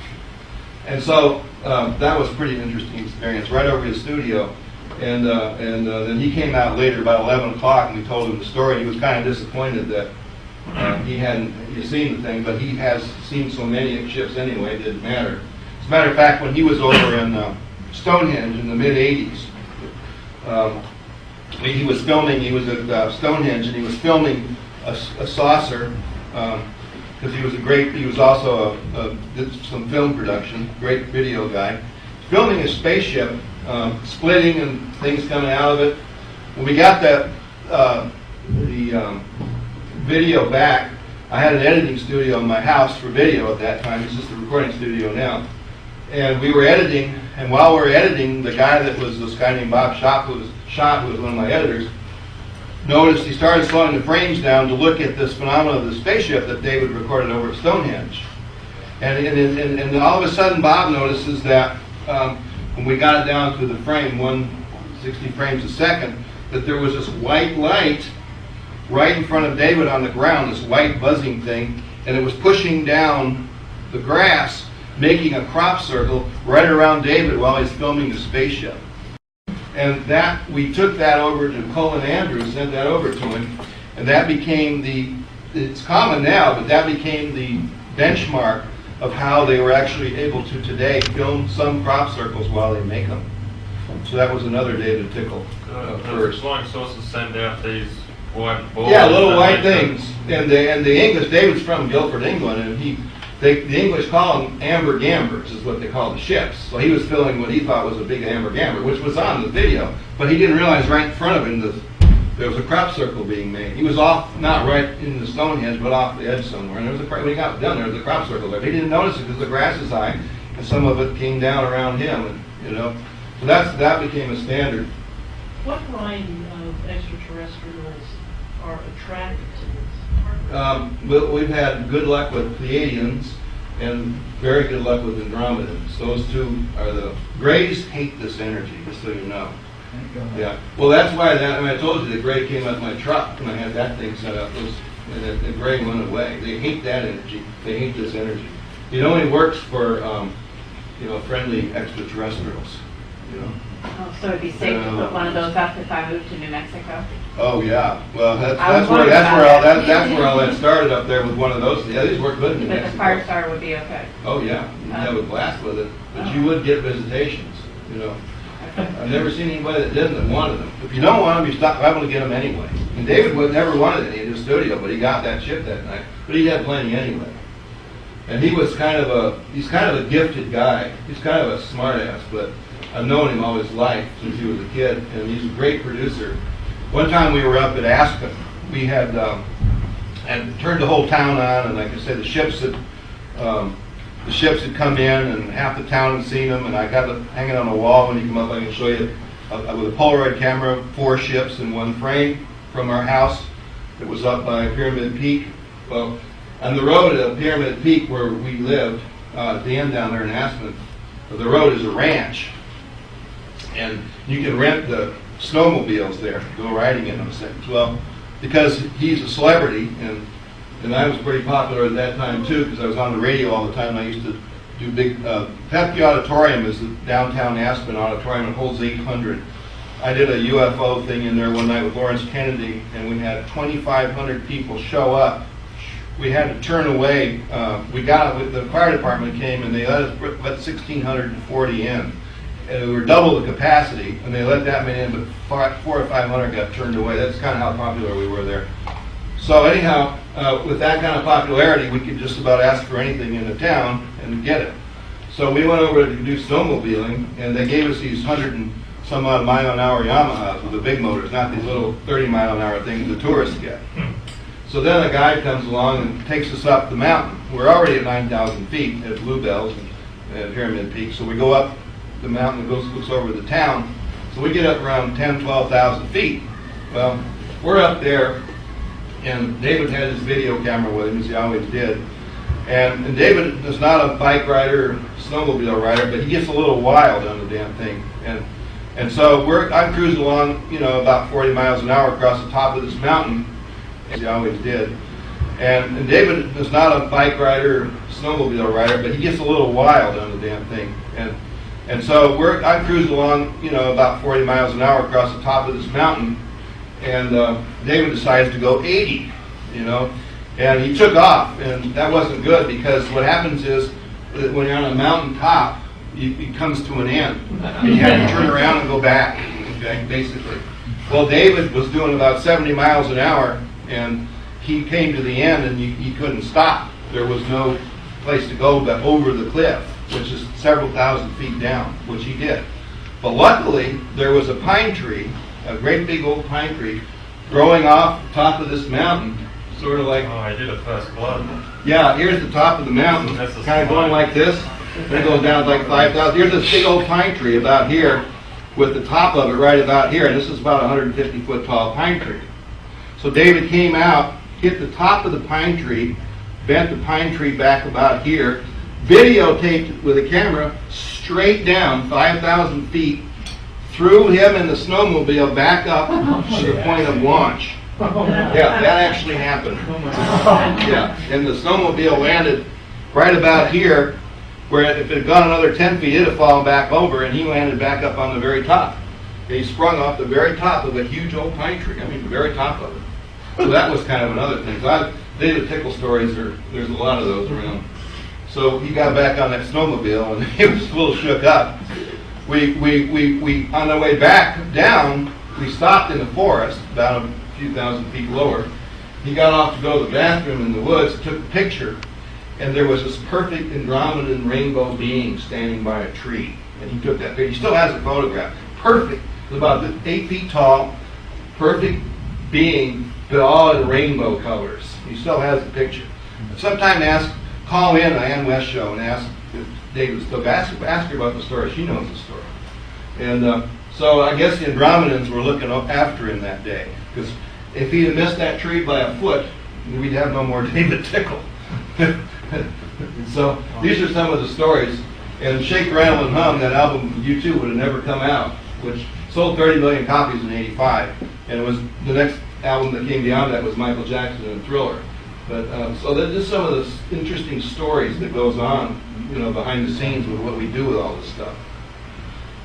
And so that was a pretty interesting experience, right over his studio. And then he came out later, about 11 o'clock, and we told him the story. He was kind of disappointed that he'd seen the thing, but he has seen so many ships anyway, it didn't matter. As a matter of fact, when he was over in Stonehenge in the mid-'80s, he was filming, he was at Stonehenge, and he was filming a saucer, because he was also did some film production, great video guy, filming a spaceship, splitting and things coming out of it. When we got that the video back, I had an editing studio in my house for video at that time. It's just a recording studio now. And we were editing, and while we were editing, the guy that was this guy named Bob Schott, who was one of my editors, noticed he started slowing the frames down to look at this phenomenon of the spaceship that David recorded over at Stonehenge. And all of a sudden, Bob notices that when we got it down to the frame, 160 frames a second, that there was this white light right in front of David on the ground, this white buzzing thing, and it was pushing down the grass, making a crop circle right around David while he's filming the spaceship. And that, we took that over to Colin Andrews, sent that over to him, and that became it's common now, but that became the benchmark of how they were actually able to today film some crop circles while they make them. So that was another David Tickle first. Flying saucers send out these white balls. Yeah, little white things. And the English, David's from Guildford, England, and the English call them amber gambers, is what they call the ships. So he was filming what he thought was a big amber gamber, which was on the video, but he didn't realize right in front of him there was a crop circle being made. He was off, not right in the Stonehenge, but off the edge somewhere. And when he got done, there was a crop circle there. He didn't notice it because the grass is high, and some of it came down around him. And, so that became a standard. What kind of extraterrestrials are attracted to this? We've had good luck with Pleiadians and very good luck with Andromedans. Those two are Greys hate this energy, just so you know. Yeah. Well, that's why I told you the Gray came out of my truck when I had that thing set up. And the Gray went away. They hate that energy. They hate this energy. It only works for friendly extraterrestrials. Oh, so it'd be safe to put one of those up if I moved to New Mexico? Oh yeah. Well, that's where all that started up there with one of those. Yeah, these work good in New Mexico. But the Firestar would be okay. Oh yeah, you'd have a blast with it, but you would get visitations. I've never seen anybody that didn't and wanted them. If you don't want them, you're liable to get them anyway. And David never wanted any in his studio, but he got that ship that night. But he had plenty anyway. And he's kind of a gifted guy. He's kind of a smart ass, but I've known him all his life since he was a kid, and he's a great producer. One time we were up at Aspen. We had turned the whole town on, and like I said, the ships had come in, and half the town had seen them, and I got it hanging on a wall. When you come up, I can show you with a Polaroid camera, 4 ships in one frame from our house that was up by Pyramid Peak. Well, on the road at Pyramid Peak where we lived, at the end down there in Aspen, the road is a ranch, and you can rent the snowmobiles there, go riding in those things. Well, because he's a celebrity, and I was pretty popular at that time too, because I was on the radio all the time. I used to do big, Petke Auditorium is the downtown Aspen auditorium. It holds 800. I did a UFO thing in there one night with Lawrence Kennedy, and we had 2,500 people show up. We had to turn away. The fire department came, and they let 1,640 in. And we were double the capacity, and they let that many in, but 400 or 500 got turned away. That's kind of how popular we were there. So anyhow, with that kind of popularity, we could just about ask for anything in the town and get it. So we went over to do snowmobiling, and they gave us these 100 and some odd mile-an-hour Yamahas with the big motors, not these little 30-mile-an-hour things the tourists get. So then a guy comes along and takes us up the mountain. We're already at 9,000 feet at Bluebells and Pyramid Peak, so we go up the mountain that looks over the town. So we get up around 10,000, 12,000 feet. Well, we're up there, and David had his video camera with him, as he always did. And David is not a bike rider or snowmobile rider, but he gets a little wild on the damn thing. And so I'm cruising along, about 40 miles an hour across the top of this mountain, as he always did. And David is not a bike rider, snowmobile rider, but he gets a little wild on the damn thing. And so I cruised along, about 40 miles an hour across the top of this mountain, and David decides to go 80, and he took off, and that wasn't good, because what happens is that when you're on a mountain top, it comes to an end, and you have to turn around and go back, okay, basically. Well, David was doing about 70 miles an hour, and he came to the end, and he couldn't stop. There was no place to go but over the cliff, which is several thousand feet down, which he did. But luckily, there was a pine tree, a great big old pine tree, growing off the top of this mountain, sort of like... Oh, I did a first blood. Yeah, here's the top of the mountain, kind of going like this, and it goes down like 5,000. Here's this big old pine tree about here, with the top of it right about here, and this is about a 150-foot tall pine tree. So David came out, hit the top of the pine tree, bent the pine tree back about here, videotaped with a camera straight down 5,000 feet, threw him and the snowmobile back up to the point of launch. Yeah, that actually happened. Yeah, and the snowmobile landed right about here, where if it had gone another 10 feet, it'd have fallen back over, and he landed back up on the very top. And he sprung off the very top of a huge old pine tree. I mean, the very top of it. So that was kind of another thing. So David Tickle stories, there's a lot of those around. So he got back on that snowmobile, and he was a little shook up. We on the way back down, we stopped in the forest, about a few thousand feet lower. He got off to go to the bathroom in the woods, took a picture, and there was this perfect Andromedan rainbow being standing by a tree. And he took that picture. He still has a photograph. Perfect. It was about 8 feet tall, perfect being, but all in rainbow colors. He still has the picture. Sometime call in Ann West show and ask if David still ask her about the story. She knows the story. And so I guess the Andromedans were looking after him that day, because if he'd have missed that tree by a foot, we'd have no more David Tickle. So these are some of the stories. And Shake, Rattle, and Hum, that album U2 would have never come out, which sold 30 million copies in '85. And it was the next album that came beyond that was Michael Jackson and Thriller. But so that's just some of the interesting stories that goes on, behind the scenes with what we do with all this stuff.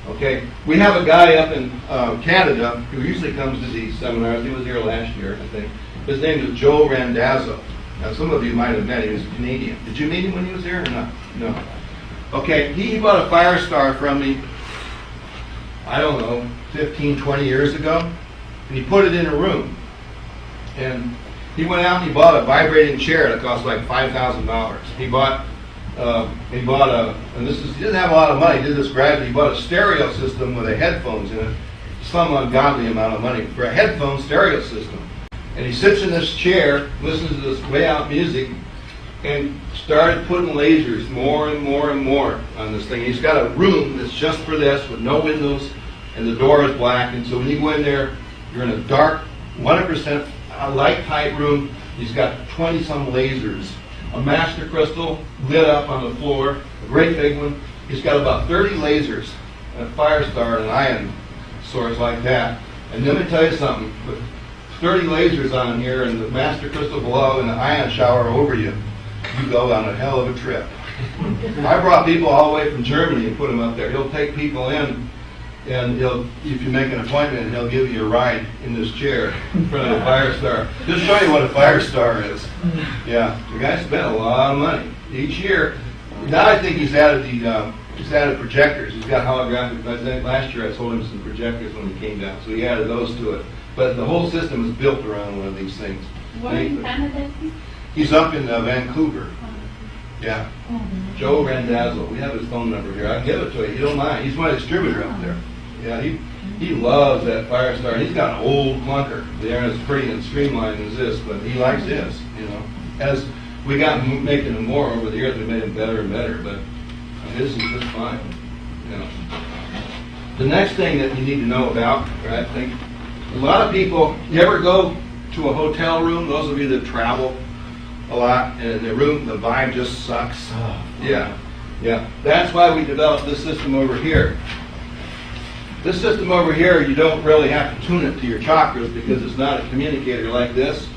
Okay, we have a guy up in Canada who usually comes to these seminars. He was here last year, I think. His name is Joe Randazzo. Now, some of you might have met him. He was a Canadian. Did you meet him when he was here or not? No. Okay, he bought a Firestar from me, I don't know, 15, 20 years ago, and he put it in a room. And he went out and he bought a vibrating chair that cost like $5,000. He bought and he didn't have a lot of money, he did this gradually. He bought a stereo system with headphones in it, some ungodly amount of money for a headphone stereo system. And he sits in this chair, listens to this way out music, and started putting lasers more and more and more on this thing. He's got a room that's just for this with no windows, and the door is black. And so when you go in there, you're in a dark, 100% light tight room. He's got 20-some lasers, a master crystal lit up on the floor, a great big one. He's got about 30 lasers, a Firestar, and an ion source like that. And let me tell you something. With 30 lasers on here and the master crystal below and the ion shower over you, you go on a hell of a trip. I brought people all the way from Germany and put them up there. He'll take people in, and if you make an appointment, he'll give you a ride in this chair in front of the Firestar. Just show you what a Firestar is. Yeah, the guy spent a lot of money each year. Now I think he's added projectors. He's got holographic. I think last year I sold him some projectors when he came down, so he added those to it. But the whole system is built around one of these things. Where in Canada? He's up in Vancouver. Yeah. Joe Randazzo. We have his phone number here. I can give it to you. You don't mind. He's my distributor up there. Yeah, he loves that Firestar. He's got an old clunker. They aren't as pretty and streamlined as this, but he likes his, As we got making them more over the years, we made them better and better, but his is just fine, The next thing that you need to know about, I think, a lot of people, you ever go to a hotel room, those of you that travel a lot, and the vibe just sucks? Yeah. That's why we developed this system over here. This system over here, you don't really have to tune it to your chakras because it's not a communicator like this.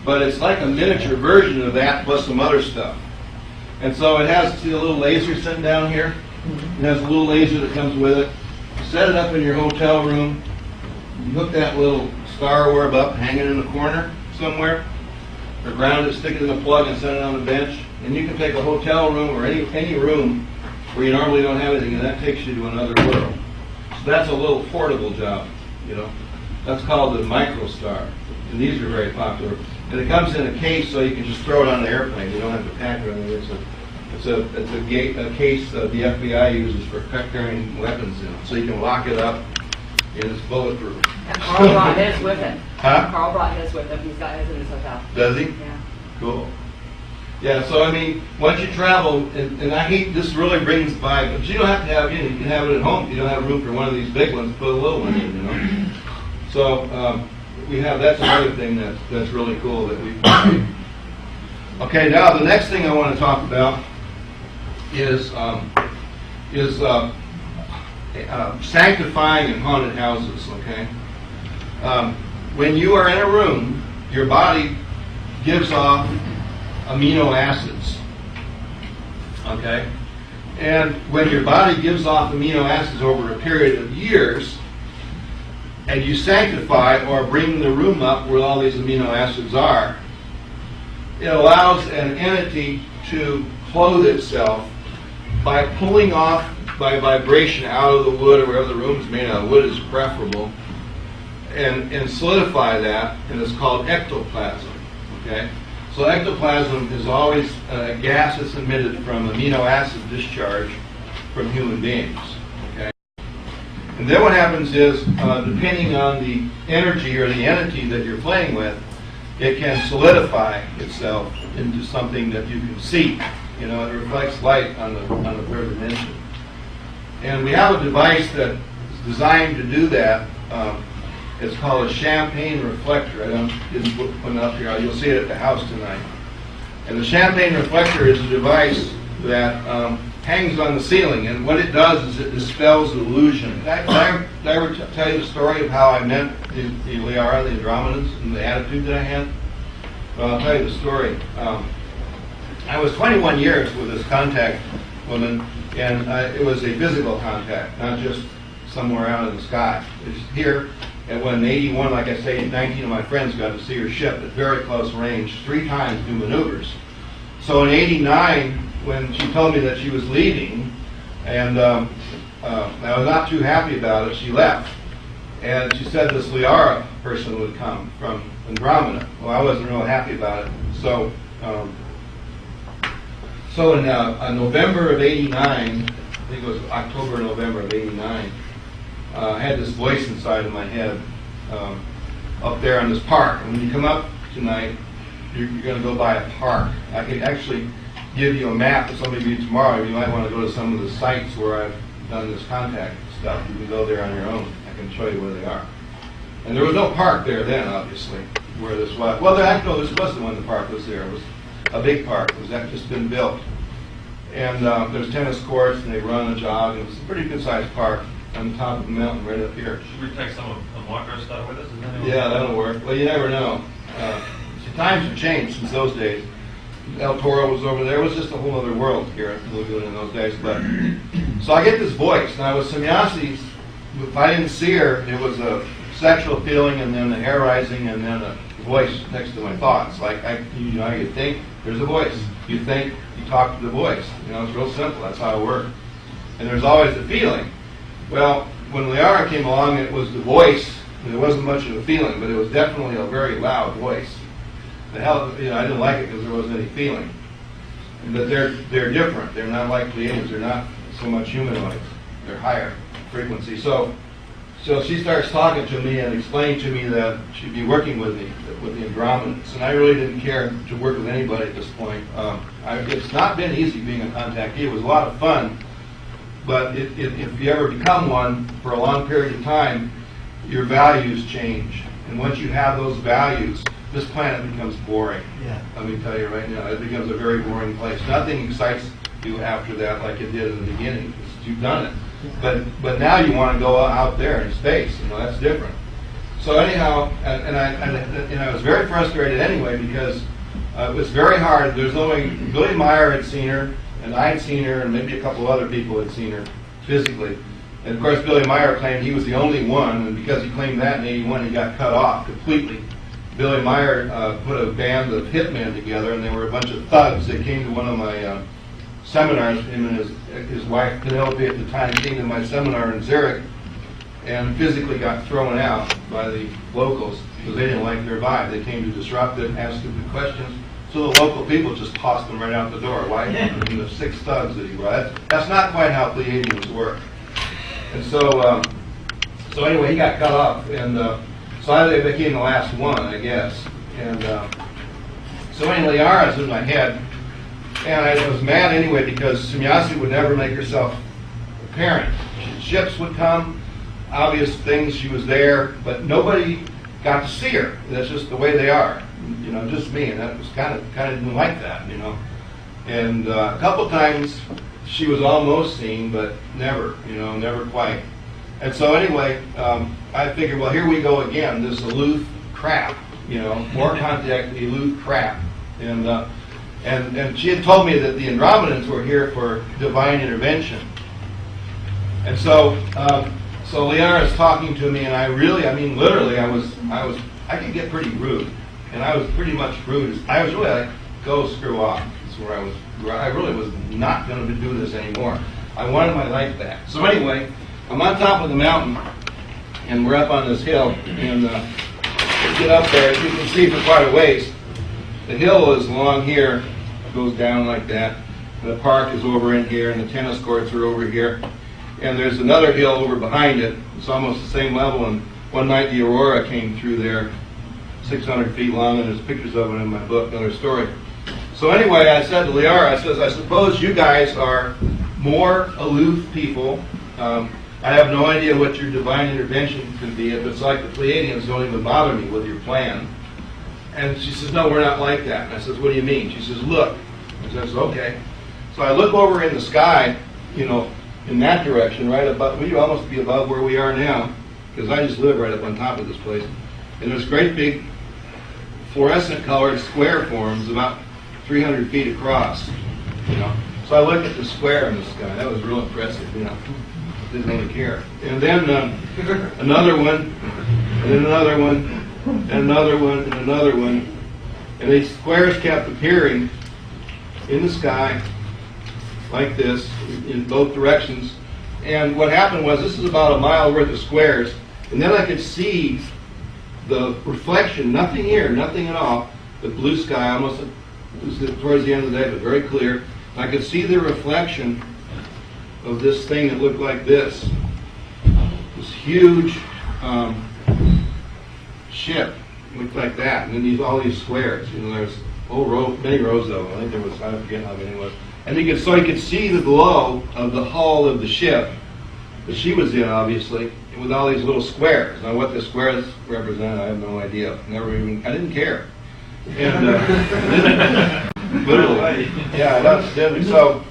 but it's like a miniature version of that plus some other stuff. And so it has, see a little laser sitting down here? It has a little laser that comes with it. Set it up in your hotel room. You hook that little star orb up, hang it in the corner somewhere, or ground it, stick it in a plug and set it on the bench. And you can take a hotel room or any room where you normally don't have anything, and that takes you to another world. So that's a little portable job, you know. That's called the microstar. And these are very popular. And it comes in a case so you can just throw it on the airplane. You don't have to pack it or anything. It's a case that the FBI uses for carrying weapons in. So you can lock it up and it's bulletproof. And Carl brought his with him. Huh? Carl brought his with him. He's got his in his hotel. Does he? Yeah. Cool. Yeah, so I mean, once you travel, and I hate, this really brings vibe, but you don't have to have it, you can have it at home. If you don't have room for one of these big ones, put a little one in, you know. So we have, that's another thing that's really cool that we Okay, now the next thing I want to talk about is sanctifying in haunted houses, okay? When you are in a room, your body gives off amino acids, okay? And when your body gives off amino acids over a period of years, and you sanctify or bring the room up where all these amino acids are, it allows an entity to clothe itself by pulling off by vibration out of the wood or wherever the room is made out of. Wood is preferable, and solidify that, and it's called ectoplasm, okay? So ectoplasm is always gas that's emitted from amino acid discharge from human beings. Okay? And then what happens is, depending on the energy or the entity that you're playing with, it can solidify itself into something that you can see. You know, it reflects light on the third dimension. And we have a device that is designed to do that. It's called a champagne reflector. I didn't put it up here. You'll see it at the house tonight. And the champagne reflector is a device that hangs on the ceiling. And what it does is it dispels illusion. Did I ever tell you the story of how I met the Liara, the Andromedans, and the attitude that I had? Well, I'll tell you the story. I was 21 years with this contact woman, and it was a physical contact, not just somewhere out in the sky. It's here. And when in 81, like I say, 19 of my friends got to see her ship at very close range 3 times do maneuvers. So in 89, when she told me that she was leaving, and I was not too happy about it, she left. And she said this Liara person would come from Andromeda. Well, I wasn't real happy about it. So in November of 89, I think it was October, November of 89, I had this voice inside of my head up there in this park. And when you come up tonight, you're going to go by a park. I can actually give you a map of some of you tomorrow. You might want to go to some of the sites where I've done this contact stuff. You can go there on your own. I can show you where they are. And there was no park there then, obviously, where this was. Well, this wasn't when the park was there. It was a big park. It was just been built. And there's tennis courts, and they run and jog. And it was a pretty good-sized park on the top of the mountain right up here. Should we take some of Marco's stuff with us? Yeah, that'll work. Well, you never know. Times have changed since those days. El Toro was over there. It was just a whole other world here at the lagoon in those days. But so I get this voice. Now with Semyasi's, if I didn't see her, it was a sexual feeling, and then the hair rising, and then a voice next to my thoughts. Like you think there's a voice. You think, you talk to the voice. You know, it's real simple. That's how it works. And there's always a feeling. Well, when Liara came along, it was the voice. And there wasn't much of a feeling, but it was definitely a very loud voice. The hell, I didn't like it because there wasn't any feeling. But they're different. They're not like Pleiadians. They're not so much humanoids. They're higher frequency. So she starts talking to me and explaining to me that she'd be working with me, with the Andromedans. And I really didn't care to work with anybody at this point. It's not been easy being a contactee. It was a lot of fun. But if you ever become one for a long period of time, your values change. And once you have those values, this planet becomes boring. Yeah. Let me tell you right now, it becomes a very boring place. Nothing excites you after that like it did in the beginning, because you've done it. But now you want to go out there in space. You know, that's different. So anyhow, and I was very frustrated anyway because it was very hard. There's only Billy Meyer had seen her, and I'd seen her, and maybe a couple of other people had seen her physically. And of course, Billy Meyer claimed he was the only one, and because he claimed that in '81, he got cut off completely. Billy Meyer put a band of hitmen together, and they were a bunch of thugs. They came to one of my seminars. Him and his wife Penelope at the time came to my seminar in Zurich, and physically got thrown out by the locals because they didn't like their vibe. They came to disrupt it, ask stupid questions. So the local people just tossed them right out the door. Why? And the 6 thugs that he brought. That's not quite how Pleiadians work. And so, so anyway, he got cut off, and so I became the last one, I guess. And so anyway, Liara's in my head, and I was mad anyway because Sumyasi would never make herself apparent. Ships would come, obvious things, she was there, but nobody got to see her. That's just the way they are, you know, just me, and that was kind of didn't like that, you know. And a couple times she was almost seen, but never, you know, never quite. And so anyway, I figured, well, here we go again, this aloof crap, you know, more contact, aloof crap. And she had told me that the Andromedans were here for divine intervention. And so, so Liara is talking to me, and I mean, literally, I could get pretty rude, and I was pretty much rude. I was really like, go screw off. That's where I really was not going to do this anymore. I wanted my life back. So anyway, I'm on top of the mountain, and we're up on this hill, and get up there. As you can see for quite a ways, the hill is along here, goes down like that, and the park is over in here, and the tennis courts are over here. And there's another hill over behind it. It's almost the same level. And one night the aurora came through there, 600 feet long, and there's pictures of it in my book, Another Story. So anyway, I said to Liara, I suppose you guys are more aloof people. I have no idea what your divine intervention can be. If it's like the Pleiadians, don't even bother me with your plan. And she says, no, we're not like that. And I says, what do you mean? She says, look. I says, okay. So I look over in the sky, you know, in that direction, right above, we almost be above where we are now, because I just live right up on top of this place. And there's great big fluorescent colored square forms about 300 feet across, you know. So I look at the square in the sky. That was real impressive, you know. Didn't really care. And then another one, and then another one, and another one, and another one. And these squares kept appearing in the sky like this, in both directions. And what happened was, this is about a mile worth of squares, and then I could see the reflection, nothing here, nothing at all, the blue sky, almost towards the end of the day, but very clear. I could see the reflection of this thing that looked like this huge ship, looked like that, and then all these squares, you know, there's many rows of them. I think there was, I forget how many it was. And you could see the glow of the hull of the ship that she was in, obviously, with all these little squares. Now, what the squares represent, I have no idea. I didn't care. And literally, yeah, that's deadly. So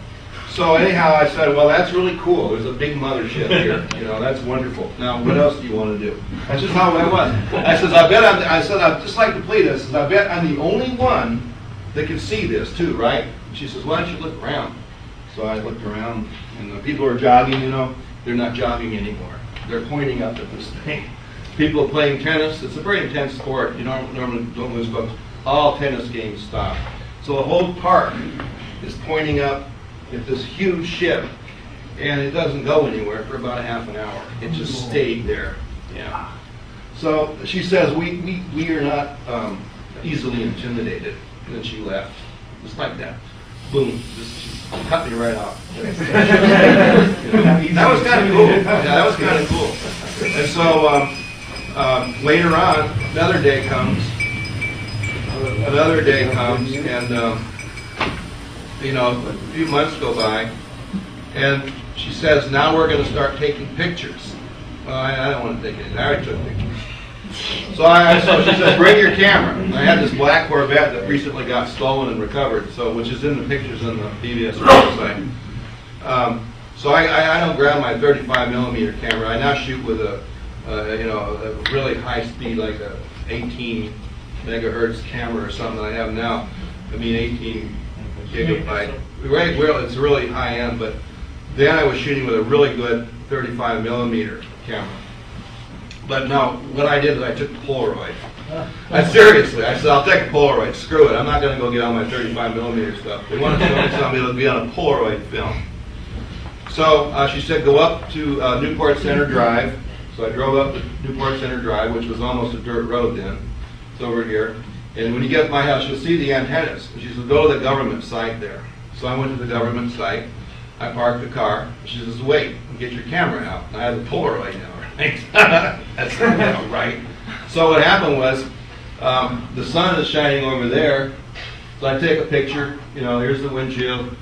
anyhow, I said, well, that's really cool. There's a big mothership here. You know, that's wonderful. Now, what else do you want to do? That's just how I was. I said, I'd just like to plead this. I bet I'm the only one that can see this too, right? She says, why don't you look around? So I looked around, and the people are jogging, you know. They're not jogging anymore. They're pointing up at this thing. People are playing tennis. It's a very intense sport. You normally don't lose folks. All tennis games stop. So the whole park is pointing up at this huge ship, and it doesn't go anywhere for about a half an hour. It just stayed there. Yeah. So she says, we are not easily intimidated. And then she left, just like that. Boom, just cut me right off. That was kind of cool. Yeah, that was kind of cool. And so later on, another day comes, and you know, a few months go by, and she says, now we're going to start taking pictures. Well, I don't want to take it. I already took pictures. So she says, bring your camera. And I had this black Corvette that recently got stolen and recovered, which is in the pictures on the PBS website. So I don't grab my 35mm camera. I now shoot with a a really high speed, like a 18 megahertz camera or something I have now. I mean, 18 gigabyte. Right, well, it's really high end, but then I was shooting with a really good 35 millimeter camera. But no, what I did is I took Polaroid. Seriously, I said, I'll take a Polaroid, screw it. I'm not going to go get all my 35 millimeter stuff. They want to show me something that'll be on a Polaroid film. So she said, go up to Newport Center Drive. So I drove up to Newport Center Drive, which was almost a dirt road then. It's over here. And when you get to my house, you'll see the antennas. And she said, go to the government site there. So I went to the government site. I parked the car. She says, wait, get your camera out. And I had the Polaroid now, right? That's right. So what happened was, the sun is shining over there. So I take a picture. Here's the windshield.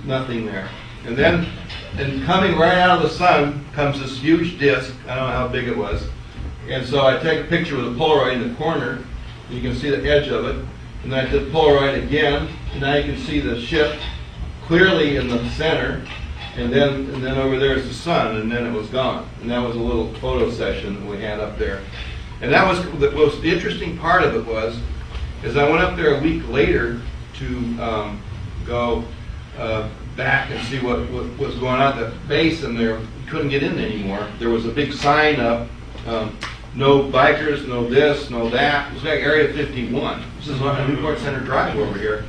Nothing there. And then, and coming right out of the sun comes this huge disc. I don't know how big it was. And so I take a picture with a Polaroid in the corner. You can see the edge of it. And then I did Polaroid again. And now you can see the ship clearly in the center. And then over there is the sun. And then it was gone. And that was a little photo session that we had up there. And that was the most interesting part of it was, is I went up there a week later to go back and see what was going on at the base, and there you couldn't get in anymore. There was a big sign up, no bikers, no this, no that. It was like Area 51. This is on Newport Center Drive over here.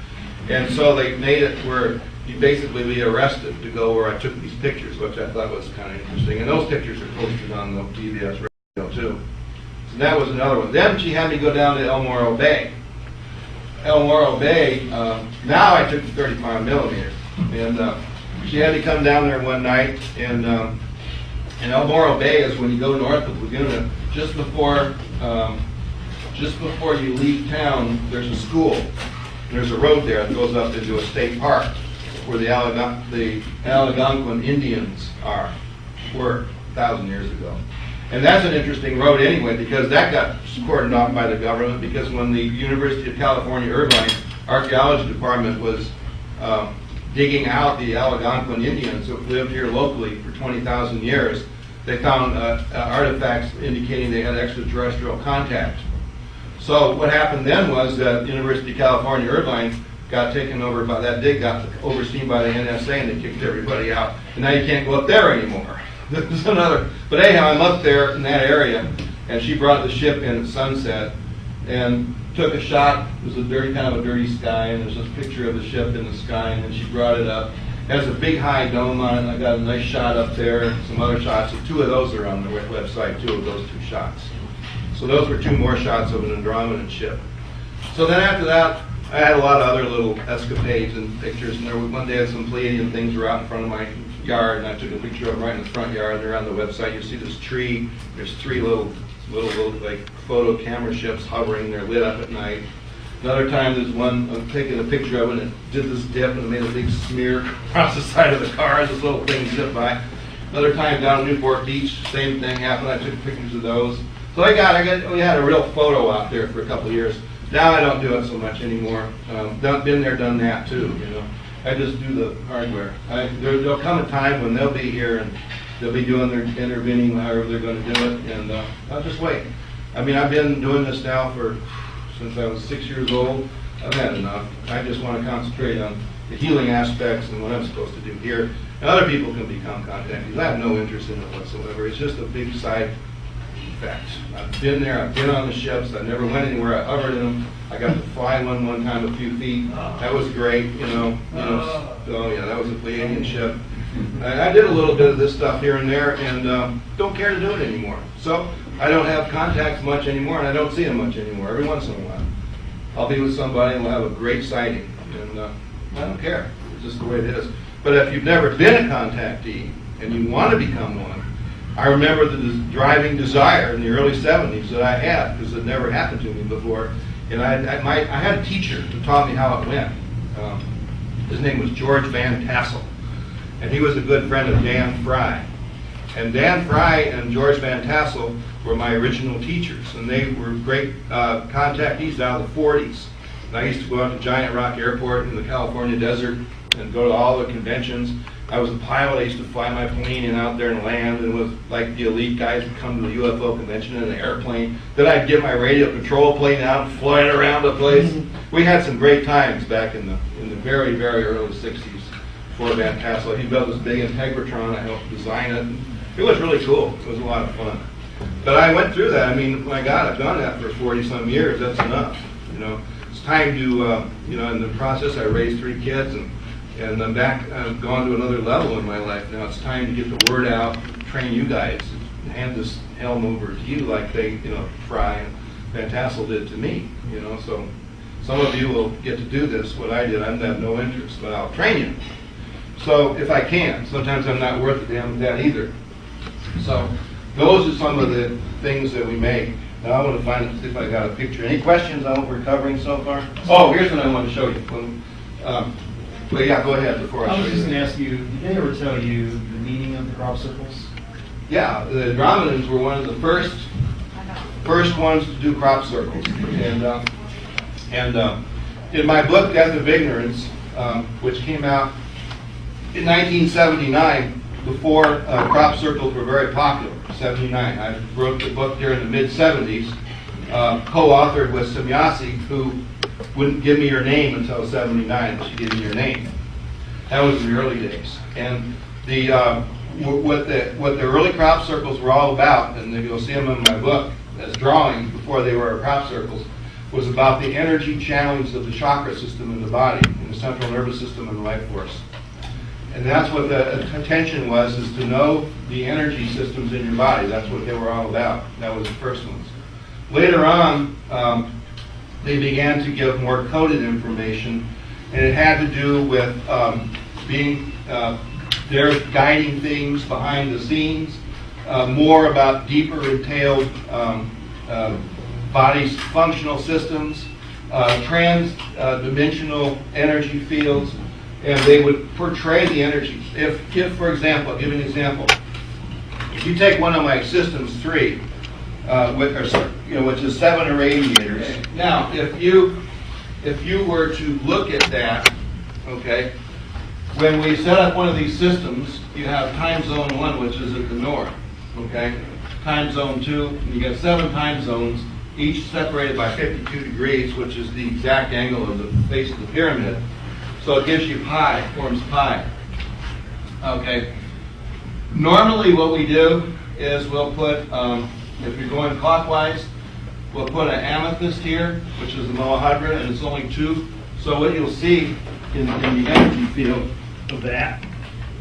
And so they made it where you basically be arrested to go where I took these pictures, which I thought was kind of interesting. And those pictures are posted on the PBS radio too. So that was another one. Then she had me go down to El Morro Bay. El Morro Bay, now I took the 35 millimeter. And she had me come down there one night, and El Morro Bay is when you go north of Laguna, just before you leave town, there's a school. There's a road there that goes up into a state park where the Algonquin Indians were 1,000 years ago. And that's an interesting road anyway, because that got cordoned off by the government, because when the University of California, Irvine archaeology department was digging out the Algonquin Indians that lived here locally for 20,000 years, they found artifacts indicating they had extraterrestrial contact. So what happened then was that the University of California, Irvine got taken over by that dig, got overseen by the NSA, and they kicked everybody out. And now you can't go up there anymore. This is another. But anyhow, I'm up there in that area, and she brought the ship in at sunset and took a shot. It was a dirty, kind of a dirty sky, and there's a picture of the ship in the sky, and then she brought it up. It has a big high dome on it. I got a nice shot up there, and some other shots. So 2 of those are on the website, 2 of those 2 shots. So those were 2 more shots of an Andromedan ship. So then after that, I had a lot of other little escapades and pictures. And there was one day, some Pleiadian things were out in front of my yard, and I took a picture of them right in the front yard. They're on the website. You see this tree. There's 3 little like photo camera ships hovering. They're lit up at night. Another time, there's one I'm taking a picture of it, and it did this dip, and it made a big smear across the side of the car as this little thing zipped by. Another time down at Newport Beach, same thing happened. I took pictures of those. So we had a real photo out there for a couple of years. Now I don't do it so much anymore. Been there, done that too. I just do the hardware. There'll come a time when they'll be here and they'll be doing their intervening, however they're going to do it, and I'll just wait. I mean, I've been doing this now since I was 6 years old. I've had enough. I just want to concentrate on the healing aspects and what I'm supposed to do here. And other people can become contactees. I have no interest in it whatsoever. It's just a big side effect. I've been there. I've been on the ships. I never went anywhere. I hovered in them. I got to fly one time a few feet. That was great, So yeah, that was a Pleiadian ship. I did a little bit of this stuff here and there, and don't care to do it anymore. So I don't have contacts much anymore, and I don't see them much anymore. Every once in a while, I'll be with somebody and we'll have a great sighting, and I don't care. It's just the way it is. But if you've never been a contactee and you want to become one, I remember the driving desire in the early 70s that I had, because it never happened to me before. And I had a teacher who taught me how it went. His name was George Van Tassel, and he was a good friend of Dan Fry. And Dan Fry and George Van Tassel were my original teachers, and they were great contactees out of the 40s. And I used to go out to Giant Rock Airport in the California desert and go to all the conventions. I was a pilot. I used to fly my plane in out there and land, and with like the elite guys would come to the UFO convention in an airplane. Then I'd get my radio control plane out and fly it around the place. We had some great times back in the very, very early 60s for Van Tassel. He built this big Integratron. I helped design it. It was really cool. It was a lot of fun. But I went through that. I mean, my God, I've done that for 40-some years. That's enough. You know, it's time to, you know, in the process, I raised 3 kids, and I'm back. I've gone to another level in my life now. It's time to get the word out, train you guys, hand this helm over to you like they, you know, Fry and Van Tassel did to me. You know, so some of you will get to do this. What I did, I have no interest, but I'll train you. So if I can, sometimes I'm not worth a damn that either. So those are some of the things that we make. Now I want to see if I got a picture. Any questions on what we're covering so far? Oh, here's what I want to show you. But yeah, go ahead before I show you. I was just going to ask you, did they ever tell you the meaning of the crop circles? Yeah, the Andromedans were one of the first ones to do crop circles. And in my book, Death of Ignorance, which came out in 1979, before crop circles were very popular, 79. I wrote the book here in the mid-70s, co-authored with Semyasi, who wouldn't give me her name until 79. She gave me her name. That was in the early days. And what the early crop circles were all about, and you'll see them in my book as drawings before they were crop circles, was about the energy channelings of the chakra system in the body, in the central nervous system and the life force. And that's what the intention was, is to know the energy systems in your body. That's what they were all about. That was the first ones. Later on, they began to give more coded information, and it had to do with being there guiding things behind the scenes, more about deeper entailed body's functional systems, trans-dimensional energy fields, and they would portray the energy. If, for example, I'll give you an example. If you take one of my systems 3, which is 7 irradiators. Now, if you were to look at that, okay, when we set up one of these systems, you have time zone 1, which is at the north, okay, time zone 2, and you got 7 time zones, each separated by 52 degrees, which is the exact angle of the face of the pyramid. So it gives you pi, forms pi. Okay. Normally what we do is we'll put, if you're going clockwise, we'll put an amethyst here, which is a mohadra, and it's only 2. So what you'll see in the energy field of that,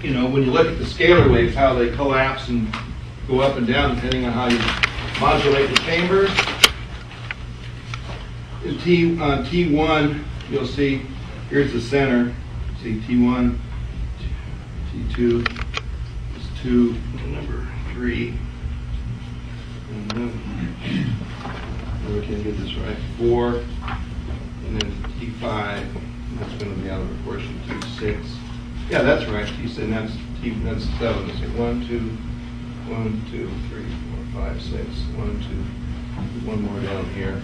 you know, when you look at the scalar waves, how they collapse and go up and down depending on how you modulate the chambers. In T1, you'll see, here's the center. See T1, T2, is 2, number 3, and then, we can't get this right, 4, and then T5, that's going to be out of proportion, T6. Yeah, that's right, T6, that's 7. Let's see, 1, 2, 1, 2, 3, 4, 5, 6, 1, 2, one more down here.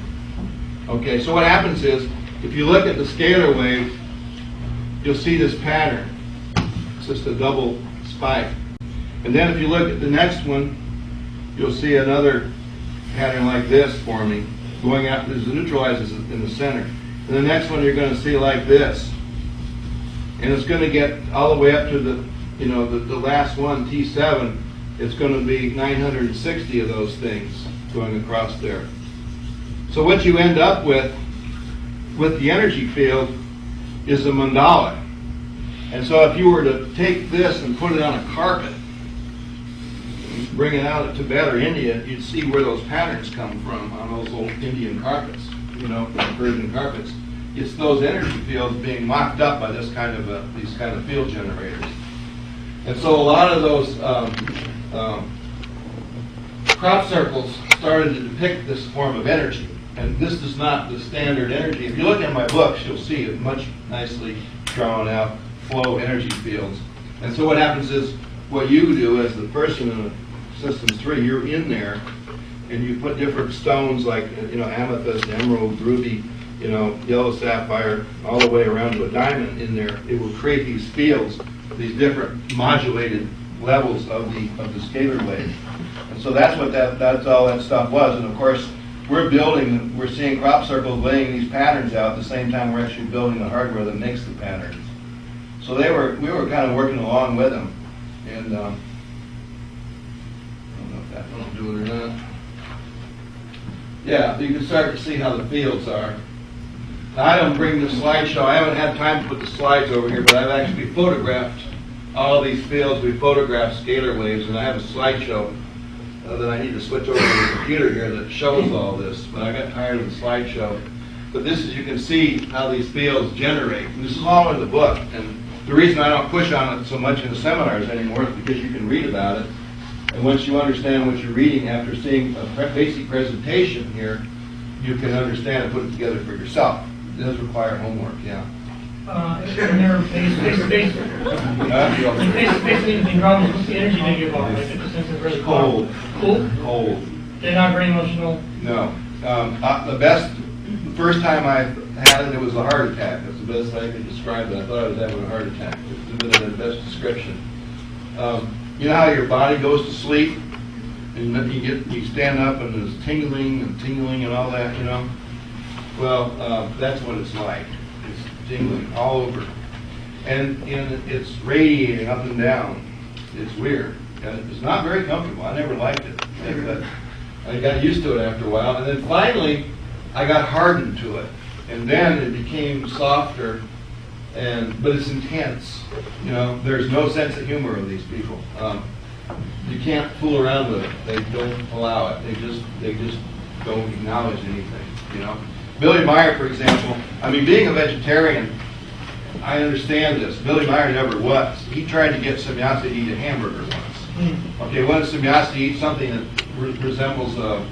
Okay, so what happens is, if you look at the scalar wave, you'll see this pattern. It's just a double spike. And then if you look at the next one, you'll see another pattern like this forming, going out, there's the neutralizers in the center. And the next one you're going to see like this. And it's going to get all the way up to the, you know, the last one, T7. It's going to be 960 of those things going across there. So what you end up with the energy field is a mandala. And so if you were to take this and put it on a carpet, bring it out to Tibet or India, you'd see where those patterns come from on those old Indian carpets, you know, Persian carpets. It's those energy fields being mocked up by this kind of these kind of field generators. And so a lot of those crop circles started to depict this form of energy. And this is not the standard energy. If you look at my books, you'll see it much nicely drawn out flow energy fields. And so what happens is, what you do as the person in the Systems 3, you're in there, and you put different stones like, you know, amethyst, emerald, ruby, you know, yellow sapphire, all the way around to a diamond in there, it will create these fields, these different modulated levels of the scalar wave. And so that's what that's all that stuff was. And of course, we're seeing crop circles laying these patterns out at the same time we're actually building the hardware that makes the patterns. So we were kind of working along with them. And I don't know if that will do it or not. Yeah, you can start to see how the fields are. Now, I don't bring the slideshow. I haven't had time to put the slides over here, but I've actually photographed all these fields. We photographed scalar waves, and I have a slideshow that I need to switch over to the computer here that shows all this. But I got tired of the slideshow. But this is, you can see how these fields generate. And this is all in the book. And the reason I don't push on it so much in the seminars anymore is because you can read about it. And once you understand what you're reading after seeing a basic presentation here, you can understand and put it together for yourself. It does require homework, yeah. And they're basically in problems with the energy they give off. Like, the sense is really Cold. Cool? Cold. They're not very emotional. No. The first time I had it, it was a heart attack. That's the best I could describe it. I thought I was having a heart attack. It's the best description. You know how your body goes to sleep, and then you stand up and there's tingling and all that, you know? Well, that's what it's like. It's tingling all over. And it's radiating up and down. It's weird. And it's not very comfortable. I never liked it. But I got used to it after a while. And then finally, I got hardened to it. And then it became softer. But it's intense. You know, there's no sense of humor of these people. You can't fool around with it. They don't allow it. They just don't acknowledge anything. You know, Billy Meyer, for example. I mean, being a vegetarian, I understand this. Billy Meyer never was. He tried to get Semyasa to eat a hamburger once. Okay, what does Semyasa eat? Something that resembles a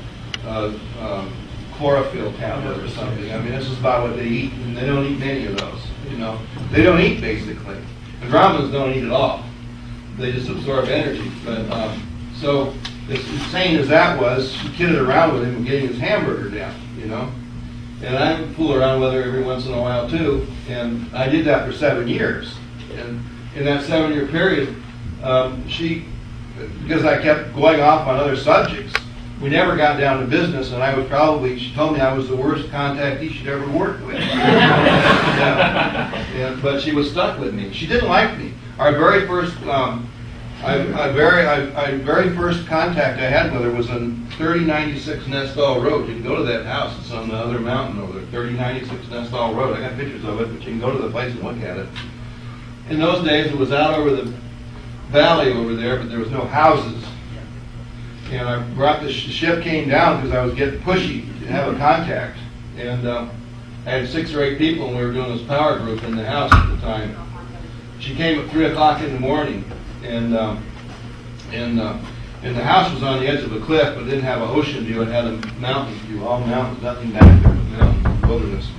chlorophyll tablet or something. I mean, this is about what they eat, and they don't eat many of those. You know, they don't eat basically. And Brahmins don't eat at all. They just absorb energy. But so as insane as that was, she kidded around with him and getting his hamburger down. You know, and I fool around with her every once in a while too. And I did that for 7 years. And in that 7-year period, because I kept going off on other subjects, we never got down to business, and she told me I was the worst contactee she'd ever worked with. But she was stuck with me. She didn't like me. Our very first, very first contact I had with her was on 3096 Nestall Road. You can go to that house. It's on the other mountain over there, 3096 Nestall Road. I got pictures of it, but you can go to the place and look at it. In those days, it was out over the valley over there, but there was no houses. And I brought the ship came down because I was getting pushy to have a contact. And I had 6 or 8 people, and we were doing this power group in the house at the time. She came at 3 o'clock in the morning, and the house was on the edge of a cliff, but it didn't have an ocean view. It had a mountain view, all mountains, nothing back there but mountains, wilderness,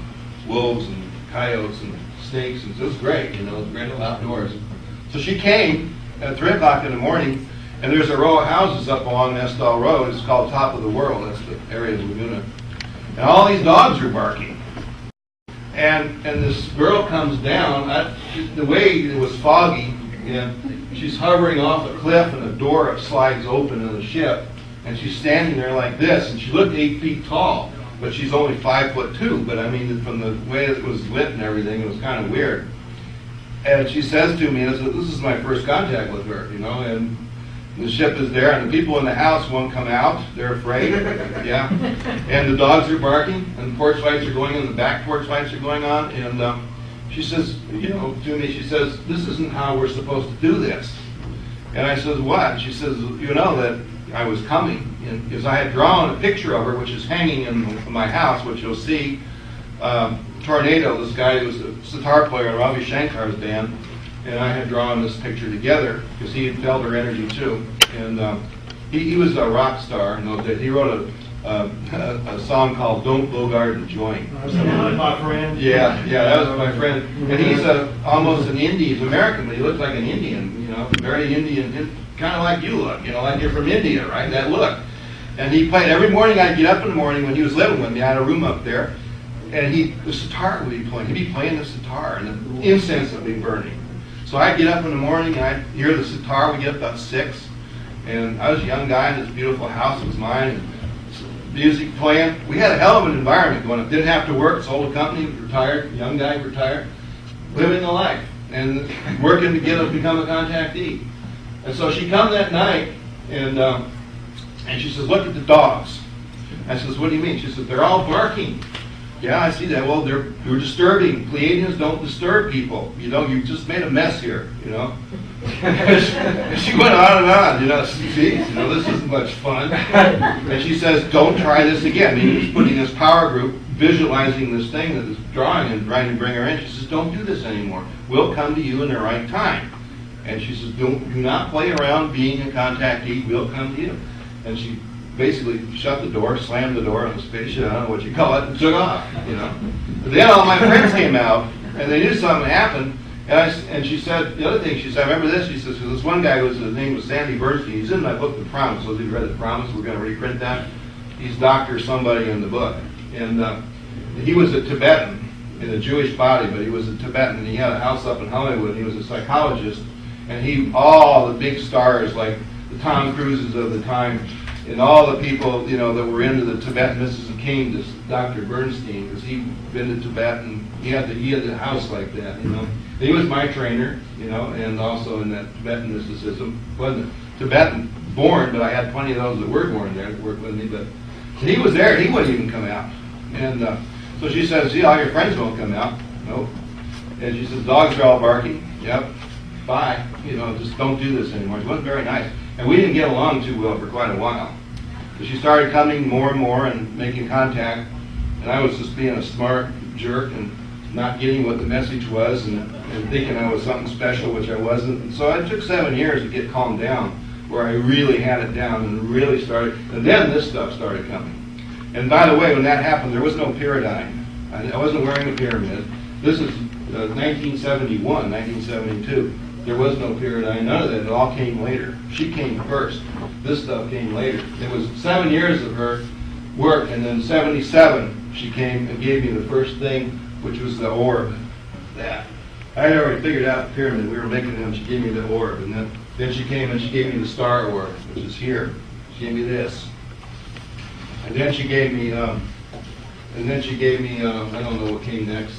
wolves and coyotes and snakes. And so it was great, you know, it was great outdoors. So she came at 3 o'clock in the morning. And there's a row of houses up along Nestall Road. It's called Top of the World. That's the area of Laguna. And all these dogs are barking. And this girl comes down. The way it was foggy, and she's hovering off a cliff, and the door slides open in the ship. And she's standing there like this. And she looked 8 feet tall, but she's only 5'2". But I mean, from the way it was lit and everything, it was kind of weird. And she says to me, "This is my first contact with her, you know." And the ship is there, and the people in the house won't come out. They're afraid. Yeah. And the dogs are barking, and the porch lights are going on, the back porch lights are going on. And she says, you know, to me, she says, "This isn't how we're supposed to do this." And I says, "What?" She says, "You know that I was coming." Because I had drawn a picture of her, which is hanging in my house, which you'll see. Tornado, this guy who was a sitar player in Ravi Shankar's band, and I had drawn this picture together because he had felt her energy too. And he was a rock star in those days. He wrote a song called "Don't Bogart the Joint." My friend. Yeah, that was my friend. And he's almost an Indian. He's American, but he looks like an Indian. You know, very Indian, kind of like you look. You know, like you're from India, right? That look. And he played every morning. I'd get up in the morning when he was living with me. I had a room up there. and the sitar would be playing. He'd be playing the sitar, and the incense would be burning. So I'd get up in the morning, and I'd hear the sitar. We'd get up about 6, and I was a young guy in this beautiful house. It was mine, and music playing. We had a hell of an environment going on. Didn't have to work, sold a company, retired, young guy, retired, living the life, and working to become a contactee. And so she come that night, and she says, look at the dogs. I says, what do you mean? She says, they're all barking. Yeah, I see that. Well, you're disturbing. Pleiadians don't disturb people. You know, you just made a mess here, you know. And she went on and on, you know, see, you know, this isn't much fun. And she says, don't try this again. I mean, he's putting this power group, visualizing this thing that is drawing and trying to bring her in. She says, don't do this anymore. We'll come to you in the right time. And she says, do not play around being a contactee. We'll come to you. And she basically shut the door, slammed the door on the spaceship, I don't know what you call it, and took off, you know. But then all my friends came out, and they knew something happened, and she said, the other thing, she said, I remember this, she says, because this one guy, his name was Sandy Bernstein, he's in my book, The Promise, so if you've read The Promise, we're going to reprint that. He's Dr. somebody in the book. And he was a Tibetan, in a Jewish body, but he was a Tibetan, and he had a house up in Hollywood, and he was a psychologist, and all the big stars, like the Tom Cruises of the time, and all the people, you know, that were into the Tibetan mysticism came to Dr. Bernstein because he'd been to Tibet and he had a house like that, you know. And he was my trainer, you know, and also in that Tibetan mysticism. Wasn't Tibetan born, but I had plenty of those that were born there that worked with me. But he was there; he wouldn't even come out. And so she says, "See, all your friends won't come out." Nope. And she says, "Dogs are all barking." Yep. Bye. You know, just don't do this anymore. It wasn't very nice. And we didn't get along too well for quite a while. But she started coming more and more and making contact. And I was just being a smart jerk and not getting what the message was and thinking I was something special, which I wasn't. And so it took 7 years to get calmed down, where I really had it down and really started. And then this stuff started coming. And by the way, when that happened, there was no Pyradyne. I wasn't wearing a pyramid. This is 1971, 1972. There was no Pyradyne, none of that. It all came later. She came first. This stuff came later. It was 7 years of her work, and then 77, she came and gave me the first thing, which was the orb. That. I had already figured out the pyramid. We were making them. She gave me the orb, and then she came and she gave me the star orb, which is here. She gave me this. And then she gave me, I don't know what came next.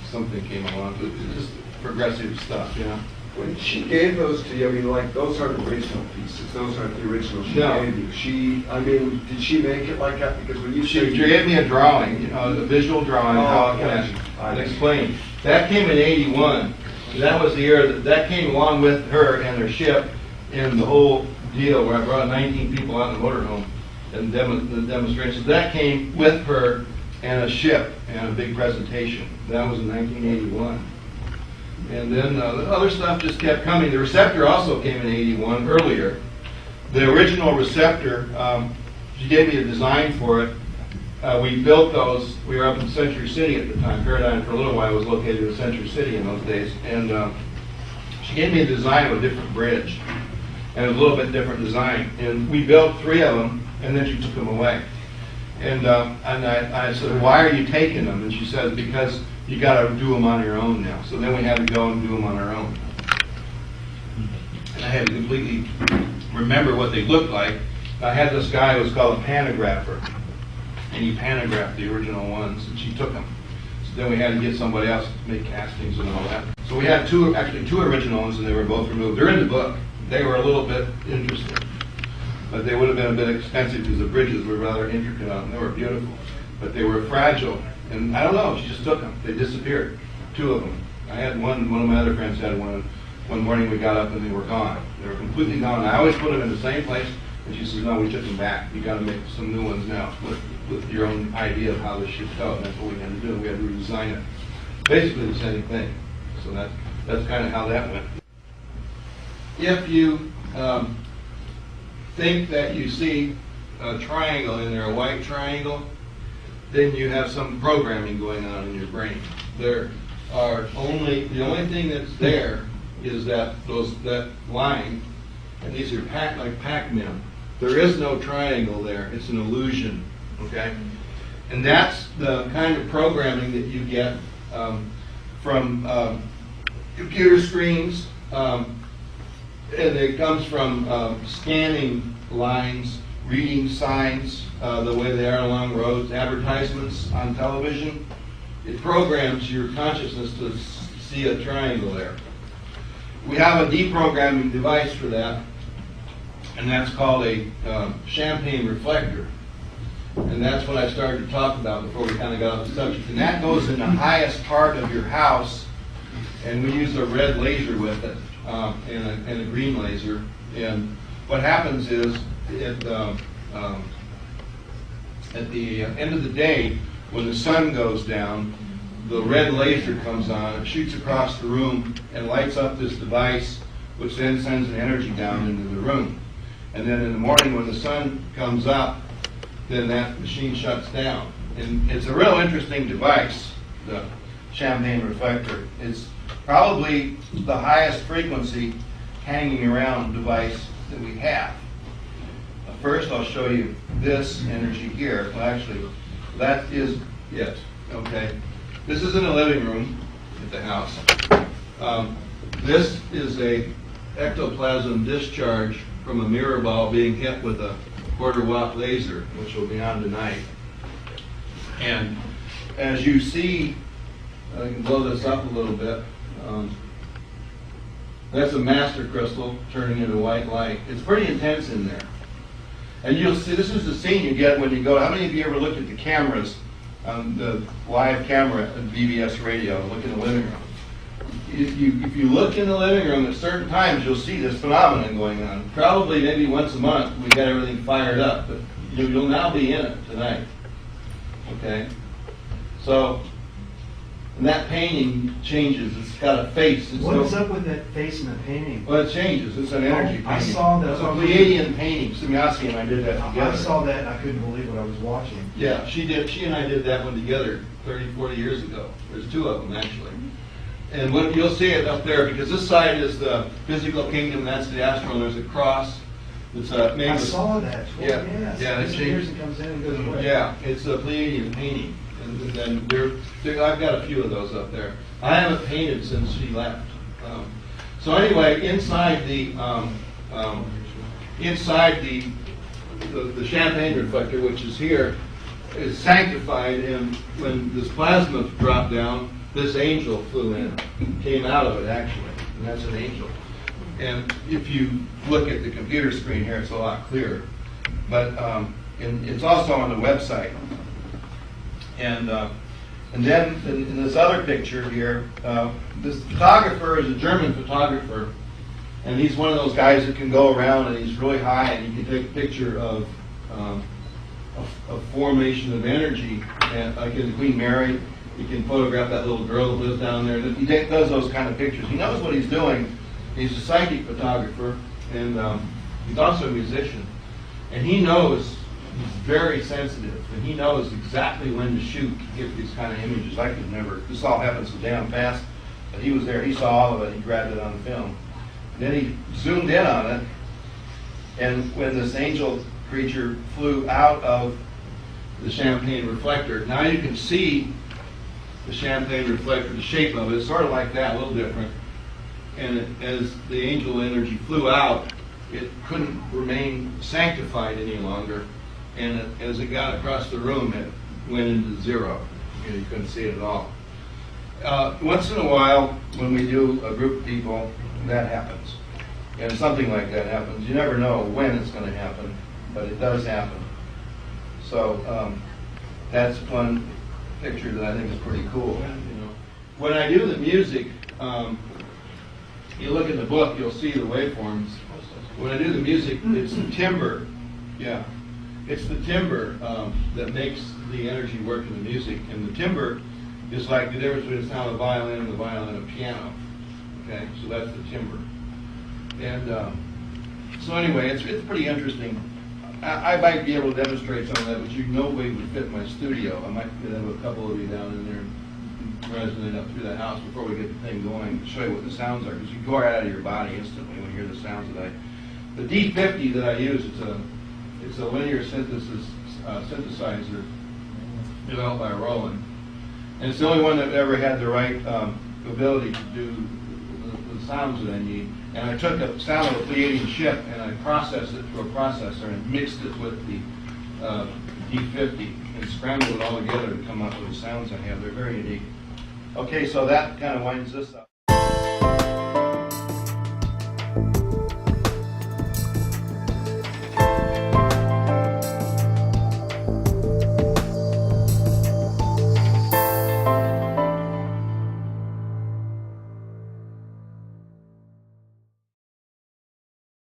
Something came along. It was just progressive stuff, you know. When she gave those to you, I mean, like, those aren't original pieces. Those aren't the original she gave you. Did she make it like that? Because when you she gave me a drawing, you know, a visual drawing, how it went, and explained. That came in 81. That was the year that came along with her and her ship in the whole deal where I brought 19 people out in the motorhome and the demonstrations. That came with her and a ship and a big presentation. That was in 1981. And then the other stuff just kept coming. The receptor also came in 81, earlier. The original receptor, she gave me a design for it. We built those. We were up in Century City at the time. Pyradyne for a little while was located in Century City in those days. And she gave me a design of a different bridge and a little bit different design. And we built 3 of them, and then she took them away. And I said, why are you taking them? And she said, because you got to do them on your own now. So then we had to go and do them on our own. And I had to completely remember what they looked like. I had this guy who was called a pantographer, and he pantographed the original ones, and she took them. So then we had to get somebody else to make castings and all that. So we had two original ones, and they were both removed. They're in the book. They were a little bit interesting, but they would have been a bit expensive because the bridges were rather intricate on them. They were beautiful, but they were fragile. And I don't know, she just took them. They disappeared. 2 of them. I had one of my other friends had one. One morning we got up and they were gone. They were completely gone. I always put them in the same place. And she says, no, we took them back. You got to make some new ones now with your own idea of how this should go. And that's what we had to do. We had to redesign it. Basically the same thing. So that's kind of how that went. If you think that you see a triangle in there, a white triangle, then you have some programming going on in your brain. The only thing that's there is that line, and these are like Pac-Man. There is no triangle there. It's an illusion. Okay. And that's the kind of programming that you get from computer screens, and it comes from scanning lines, reading signs the way they are along roads, advertisements on television. It programs your consciousness to see a triangle there. We have a deprogramming device for that, and that's called a champagne reflector. And that's what I started to talk about before we kind of got off the subject. And that goes in the highest part of your house, and we use a red laser with it, and a green laser. And what happens is, at the end of the day, when the sun goes down, the red laser comes on, it shoots across the room and lights up this device, which then sends an energy down into the room. And then in the morning when the sun comes up, then that machine shuts down. And it's a real interesting device, the champagne reflector. It's probably the highest frequency hanging around device that we have. First, I'll show you this energy here. Well, actually, that is it. Okay. This is in the living room at the house. This is a ectoplasm discharge from a mirror ball being hit with a quarter-watt laser, which will be on tonight. And as you see, I can blow this up a little bit. That's a master crystal turning into white light. It's pretty intense in there. And you'll see, this is the scene you get when you go, how many of you ever looked at the cameras, the live camera at VBS radio, look in the living room? If you look in the living room at certain times, you'll see this phenomenon going on. Probably maybe once a month we get everything fired up, but you'll now be in it tonight. Okay? So, and that painting changes. It's got a face. What is up with that face in the painting? Well, it changes. It's an energy painting. I saw that. It's a Pleiadian painting. Sumyasi and I did that together. I saw that and I couldn't believe what I was watching. Yeah, she did. She and I did that one together 30, 40 years ago. There's two of them, actually. And what you'll see it up there, because this side is the physical kingdom, that's the astral, and there's a cross. It's made I with, saw that. Yeah, Yes. yeah, It disappears and comes in and goes away. Yeah, it's a Pleiadian painting. And then I've got a few of those up there. I haven't painted since she left. So anyway, inside the champagne reflector, which is here, is sanctified, and when this plasma dropped down, this angel flew in, came out of it actually, and that's an angel. And if you look at the computer screen here, it's a lot clearer. But it's also on the website. And then in this other picture here, this photographer is a German photographer, and he's one of those guys that can go around and he's really high and he can take a picture of a formation of energy, and like in Queen Mary, he can photograph that little girl that lives down there. He does those kind of pictures. He knows what he's doing. He's a psychic photographer, and he's also a musician, and he knows. He's very sensitive, and he knows exactly when to shoot to get these kind of images. I could never. This all happened so damn fast, but he was there. He saw all of it. He grabbed it on film. And then he zoomed in on it, and when this angel creature flew out of the champagne reflector, now you can see the champagne reflector, the shape of it. It's sort of like that, a little different. And as the angel energy flew out, it couldn't remain sanctified any longer. And as it got across the room, it went into zero. You couldn't see it at all. Once in a while, when we do a group of people, that happens. And something like that happens. You never know when it's going to happen, but it does happen. So that's one picture that I think is pretty cool. When I do the music, you look at the book, you'll see the waveforms. When I do the music, it's the timbre. Yeah. It's the timbre that makes the energy work in the music, and the timbre is like the difference between the sound of a violin and the violin of a piano. Okay, so that's the timbre. And so anyway, it's pretty interesting. I might be able to demonstrate some of that, but you no way would fit in my studio. I might get a couple of you down in there and resonate up through the house before we get the thing going to show you what the sounds are, because you go right out of your body instantly when you hear the sounds that the D50 that I use, it's a linear synthesizer, developed by Roland. And it's the only one that ever had the right ability to do the sounds that I need. And I took a sound of a Pleiadian ship and I processed it through a processor and mixed it with the D50 and scrambled it all together to come up with the sounds I have. They're very unique. Okay, so that kind of winds this up.